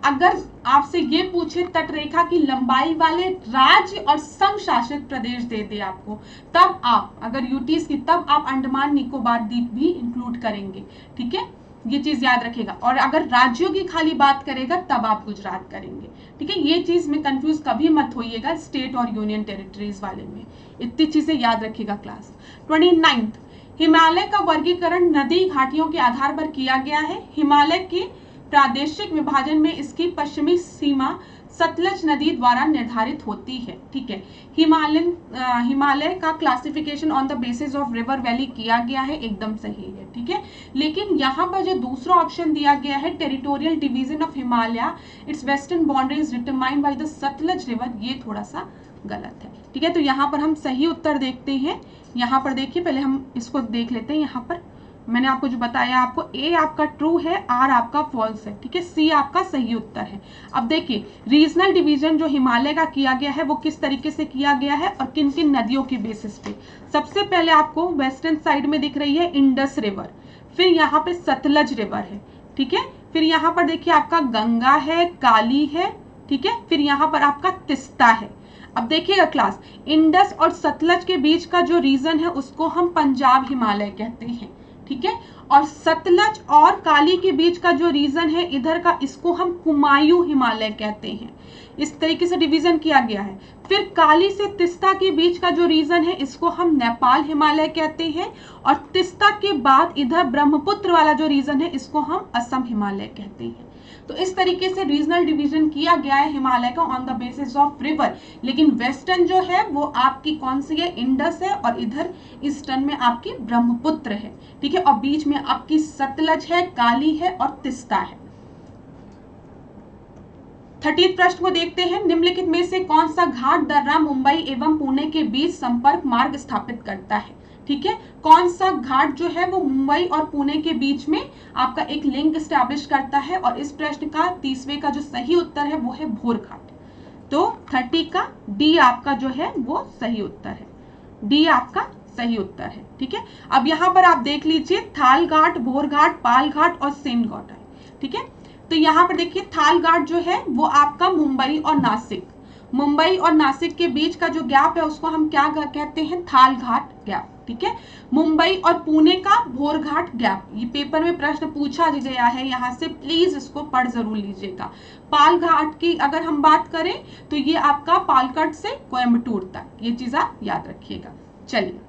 अगर आपसे ये पूछे तट रेखा की लंबाई वाले राज्य और संघ शासित प्रदेश दे दे आपको, तब आप, अगर यूटीज की, तब आप अंडमान निकोबार द्वीप भी इंक्लूड करेंगे, ठीक है। ये चीज याद रखेगा। और अगर राज्यों की खाली बात करेगा तब आप गुजरात करेंगे, ठीक है। ये चीज में कंफ्यूज कभी मत होइएगा स्टेट और यूनियन टेरिटरीज वाले में, इतनी चीजें याद रखिएगा क्लास। 29, हिमालय का वर्गीकरण नदी घाटियों के आधार पर किया गया है। हिमालय के प्रादेशिक विभाजन में इसकी पश्चिमी सीमा सतलज नदी द्वारा निर्धारित होती है। ठीक है, हिमालय का classification on the basis of river valley किया गया है, एकदम सही है। ठीक है, लेकिन यहाँ पर जो दूसरा ऑप्शन दिया गया है territorial division of Himalaya, it's western boundary is determined by the Sutlej river, ये थोड़ा सा गलत है। ठीक है, तो यहाँ पर हम सही उत्तर देखते हैं। यहाँ पर देखिए, पहले हम इसको देख लेते हैं। यहाँ पर मैंने आपको जो बताया, आपको ए आपका ट्रू है, आर आपका फॉल्स है। ठीक है, सी आपका सही उत्तर है। अब देखिए, रीजनल डिवीजन जो हिमालय का किया गया है वो किस तरीके से किया गया है और किन किन नदियों के बेसिस पे। सबसे पहले आपको वेस्टर्न साइड में दिख रही है इंडस रिवर, फिर यहाँ पे सतलज रिवर है। ठीक है, फिर यहाँ पर देखिए आपका गंगा है, काली है। ठीक है, फिर यहाँ पर आपका तिस्ता है। अब देखिएगा क्लास, इंडस और सतलज के बीच का जो रीजन है उसको हम पंजाब हिमालय कहते हैं। ठीक है, और सतलज और काली के बीच का जो रीजन है इधर का, इसको हम कुमायूं हिमालय कहते हैं। इस तरीके से डिवीजन किया गया है। फिर काली से तिस्ता के बीच का जो रीजन है इसको हम नेपाल हिमालय कहते हैं, और तिस्ता के बाद इधर ब्रह्मपुत्र वाला जो रीजन है इसको हम असम हिमालय कहते हैं। तो इस तरीके से रीजनल डिवीजन किया गया है हिमालय का on the basis of river. लेकिन वेस्टर्न जो है वो आपकी कौन सी है, इंडस है, और इधर ईस्टर्न में आपकी ब्रह्मपुत्र है। ठीक है, और बीच में आपकी सतलज है, काली है और तिस्ता है। 30 प्रश्न को देखते हैं। निम्नलिखित में से कौन सा घाट दर्रा मुंबई एवं पुणे के बीच संपर्क मार्ग स्थापित करता है। ठीक है, कौन सा घाट जो है वो मुंबई और पुणे के बीच में आपका एक लिंक स्टैब्लिश करता है। और इस प्रश्न का 30वें का जो सही उत्तर है वो है भोर घाट। तो 30 का डी आपका जो है वो सही उत्तर है, डी आपका सही उत्तर है। ठीक है, अब यहाँ पर आप देख लीजिए, थाल घाट, भोर घाट, पाल घाट और सेन घाट है। ठीक है, तो यहाँ पर देखिए थाल घाट जो है वो आपका मुंबई और नासिक, मुंबई और नासिक के बीच का जो गैप है उसको हम क्या कहते हैं, थाल घाट गैप। ठीक है, मुंबई और पुणे का भोर घाट गैप। ये पेपर में प्रश्न पूछा गया है, यहाँ से प्लीज इसको पढ़ जरूर लीजिएगा। पाल घाट की अगर हम बात करें तो ये आपका पालकट से कोयम्बटूर तक, ये चीज आप याद रखिएगा। चलिए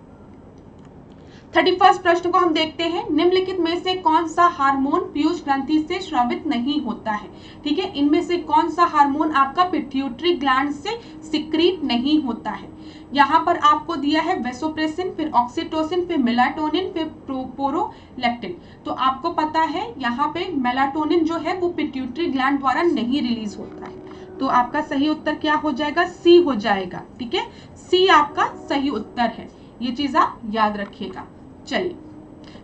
31 प्रश्न को हम देखते हैं। निम्नलिखित में से कौन सा हार्मोन पीयूष ग्रंथि से स्रावित नहीं होता है। ठीक है, इनमें से कौन सा हार्मोन आपका पिट्यूटरी ग्लैंड से सिक्रीट नहीं होता है। यहाँ पर आपको दिया है वेसोप्रेसिन, फिर ऑक्सीटोसिन, फिर मेलाटोनिन, फिर प्रोपोरोलैक्टिन। तो आपको पता है यहाँ पे मेलाटोनिन जो है वो पिट्यूटरी ग्लैंड द्वारा नहीं रिलीज होता है। तो आपका सही उत्तर क्या हो जाएगा, सी हो जाएगा। ठीक है, सी आपका सही उत्तर है, ये चीज आप याद रखिएगा। चलिए,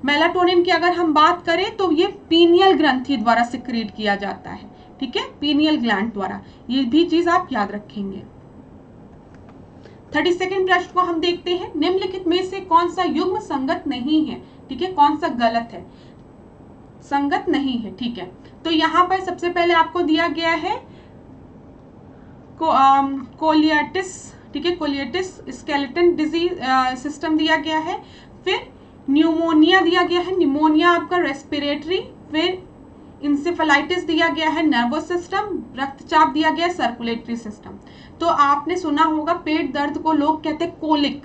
मेलाटोनिन की अगर हम बात करें तो ये पीनियल ग्रंथि द्वारा सिक्रीट किया जाता है। ठीक है, पीनियल ग्लैंड द्वारा, ये भी चीज आप याद रखेंगे। 32वें प्रश्न को हम देखते हैं। निम्नलिखित में से कौन सा युग्म संगत नहीं है। ठीक है, कौन सा गलत है, संगत नहीं है। ठीक है, तो यहाँ पर सबसे पहले आपको दिया गया है कोलियाटिस। ठीक है, कोलियाटिस स्केलेटन डिजीज सिस्टम दिया गया है। फिर न्यूमोनिया दिया गया है, निमोनिया आपका रेस्पिरेटरी। फिर इंसेफेलाइटिस दिया गया है, नर्वस सिस्टम। रक्तचाप दिया गया है, सर्कुलेटरी सिस्टम। तो आपने सुना होगा पेट दर्द को लोग कहते हैं कोलिक,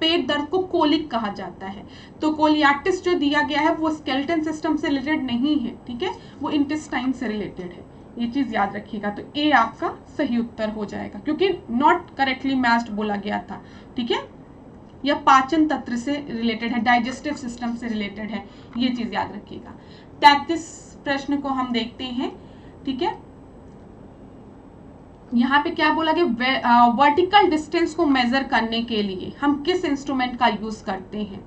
पेट दर्द को कोलिक कहा जाता है। तो कोलियाटिस जो दिया गया है वो स्केलेटन सिस्टम से रिलेटेड नहीं है। ठीक है, वो इंटेस्टाइन से रिलेटेड है, ये चीज याद रखिएगा। तो ए आपका सही उत्तर हो जाएगा, क्योंकि नॉट करेक्टली मैच्ड बोला गया था। ठीक है, यह पाचन तंत्र से रिलेटेड है, डाइजेस्टिव सिस्टम से रिलेटेड है, ये चीज याद रखिएगा। 33 प्रश्न को हम देखते हैं। ठीक है, यहाँ पे क्या बोला गया, वर्टिकल डिस्टेंस को मेजर करने के लिए हम किस इंस्ट्रूमेंट का यूज करते हैं।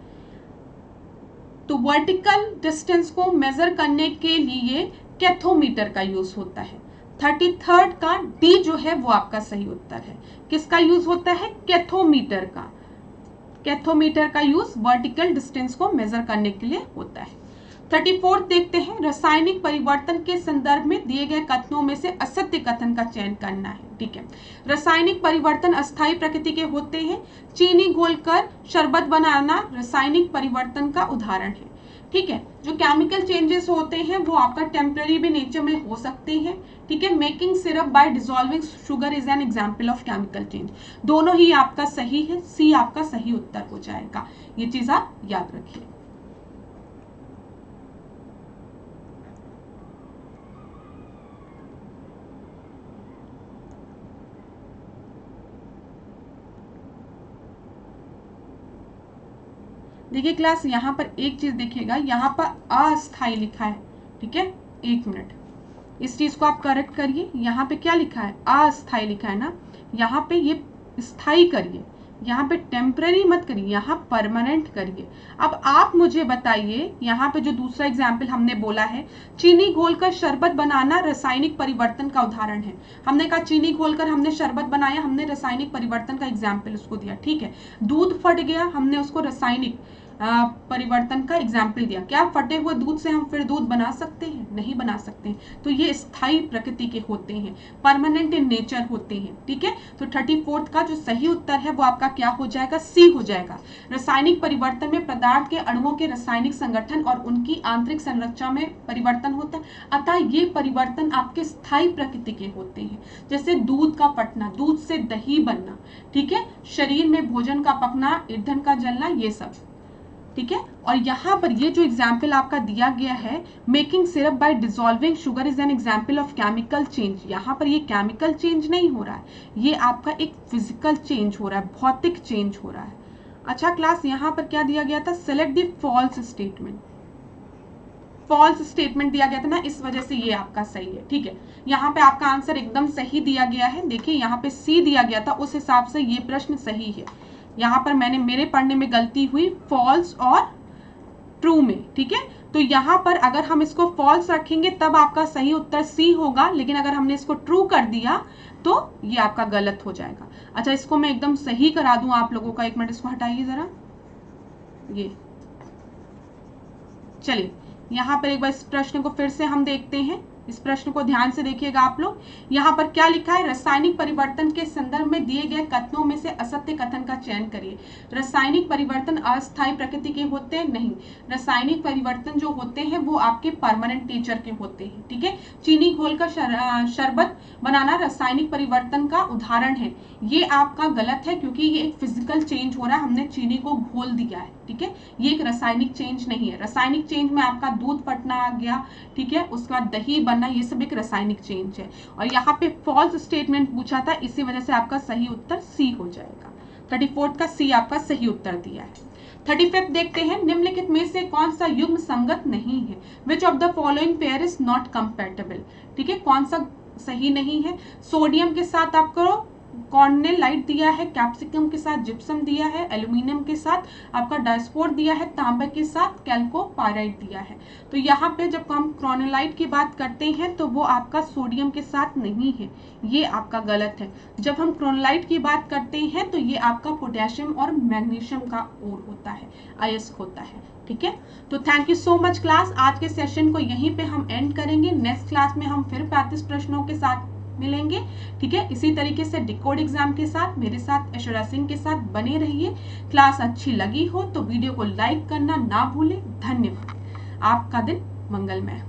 तो वर्टिकल डिस्टेंस को मेजर करने के लिए कैथोमीटर का यूज होता है। 33 का डी जो है वो आपका सही उत्तर है। किसका यूज होता है, कैथोमीटर का। कैथोमीटर का यूज वर्टिकल डिस्टेंस को मेजर करने के लिए होता है। 34 देखते हैं। रासायनिक परिवर्तन के संदर्भ में दिए गए कथनों में से असत्य कथन का चयन करना है। ठीक है, रासायनिक परिवर्तन अस्थायी प्रकृति के होते हैं। चीनी घोलकर शरबत बनाना रासायनिक परिवर्तन का उदाहरण है। ठीक है, जो केमिकल चेंजेस होते हैं वो आपका टेम्पररी भी नेचर में हो सकते हैं। ठीक है, making syrup bye dissolving sugar is an example of chemical change. दोनों ही आपका सही है, सी आपका सही उत्तर हो जाएगा, ये चीज आप याद रखिए। देखिए क्लास, यहाँ पर एक चीज देखिएगा, यहाँ पर अस्थाई लिखा है, ठीक है, एक मिनट, इस चीज को आप करेक्ट करिए। यहाँ पे क्या लिखा है, अस्थाई लिखा है ना, यहाँ पे ये स्थाई करिए, यहाँ पे टेम्पररी मत करिए, यहाँ परमानेंट करिए। अब आप मुझे बताइए, यहाँ पे जो दूसरा एग्जाम्पल हमने बोला है, चीनी घोलकर शरबत बनाना रासायनिक परिवर्तन का उदाहरण है। हमने कहा चीनी घोलकर हमने शरबत बनाया, हमने रासायनिक परिवर्तन का एग्जाम्पल उसको दिया, ठीक है। दूध फट गया, हमने उसको रासायनिक परिवर्तन का एग्जाम्पल दिया। क्या फटे हुए दूध से हम फिर दूध बना सकते हैं? नहीं बना सकते हैं। तो ये स्थायी प्रकृति के होते हैं, परमानेंट इन नेचर होते हैं, ठीक है। तो 34th का जो सही उत्तर है वो आपका क्या हो जाएगा, सी हो जाएगा। रासायनिक परिवर्तन में पदार्थ के अणुओं के रासायनिक संगठन और उनकी आंतरिक संरचना में परिवर्तन होता है, अतः ये परिवर्तन आपके स्थायी प्रकृति के होते हैं। जैसे दूध का फटना, दूध से दही बनना, ठीक है, शरीर में भोजन का पकना, ईंधन का जलना, ये सब, ठीक है। और यहाँ पर ये जो एग्जाम्पल आपका दिया गया है, making syrup bye dissolving sugar is an example of chemical change. यहाँ पर ये केमिकल चेंज नहीं हो रहा है, ये आपका एक फिजिकल चेंज हो रहा है, भौतिक चेंज हो रहा है। अच्छा क्लास, यहाँ पर क्या दिया गया था, select the false statement. False statement दिया गया था ना, इस वजह से ये आपका सही है, ठीक है। यहाँ पे आपका आंसर एकदम सही दिया गया है। देखिए यहाँ पे सी दिया गया था, उस हिसाब से ये प्रश्न सही है। यहाँ पर मेरे पढ़ने में गलती हुई फॉल्स और ट्रू में, ठीक है। तो यहाँ पर अगर हम इसको फॉल्स रखेंगे तब आपका सही उत्तर सी होगा, लेकिन अगर हमने इसको ट्रू कर दिया तो ये आपका गलत हो जाएगा। अच्छा, इसको मैं एकदम सही करा दूं आप लोगों का, एक मिनट इसको हटाइए जरा, ये चलिए यहाँ पर एक बार इस प्रश्न को फिर से हम देखते हैं। इस प्रश्न को ध्यान से देखिएगा आप लोग। यहाँ पर क्या लिखा है, रासायनिक परिवर्तन के संदर्भ में दिए गए कथनों में से असत्य कथन का चयन करिए। रासायनिक परिवर्तन अस्थायी प्रकृति के होते हैं? नहीं, रासायनिक परिवर्तन जो होते हैं वो आपके परमानेंट नेचर के होते हैं, ठीक है। चीनी घोलकर शरबत बनाना रासायनिक परिवर्तन का उदाहरण है, ये आपका गलत है, क्योंकि ये एक फिजिकल चेंज हो रहा है, हमने चीनी को घोल दिया है, ठीक है। ये एक रासायनिक चेंज नहीं है। रासायनिक चेंज में आपका दूध फटना आ गया, ठीक है, उसका दही बनना, ये सब एक रासायनिक चेंज है। और यहाँ पे फॉल्स स्टेटमेंट पूछा था, इसी वजह से आपका सही उत्तर सी हो जाएगा। 34th का सी आपका सही उत्तर दिया है। 35th देखते हैं, निम्नलिखित में से कौन सा युग्म संगत नहीं है? Which of the following pair is not compatible, ठीक है, कौन सा सही नहीं है? सोडियम के साथ आपको कॉर्नेलाइट दिया है, कैप्सिकम के साथ जिप्सम दिया है, एल्यूमिनियम के साथ आपका डायस्पोर दिया है, तांबे के साथ कैल्कोपाइराइट दिया है। तो यहाँ पे जब हम क्रोनोलाइट की बात करते हैं तो वो आपका सोडियम के साथ नहीं है, ये आपका गलत है। जब हम क्रोनोलाइट की बात करते हैं तो ये आपका पोटेशियम और मैग्नीशियम का ओर होता है, अयस्क होता है, ठीक है। तो thank you so much class. आज के सेशन को यहीं पे हम एंड करेंगे। नेक्स्ट क्लास में हम फिर 35 प्रश्नों के साथ मिलेंगे, ठीक है। इसी तरीके से डिकोड एग्जाम के साथ मेरे साथ ऐश्वर्या सिंह के साथ बने रहिए। क्लास अच्छी लगी हो तो वीडियो को लाइक करना ना भूलें। धन्यवाद। आपका दिन मंगलमय।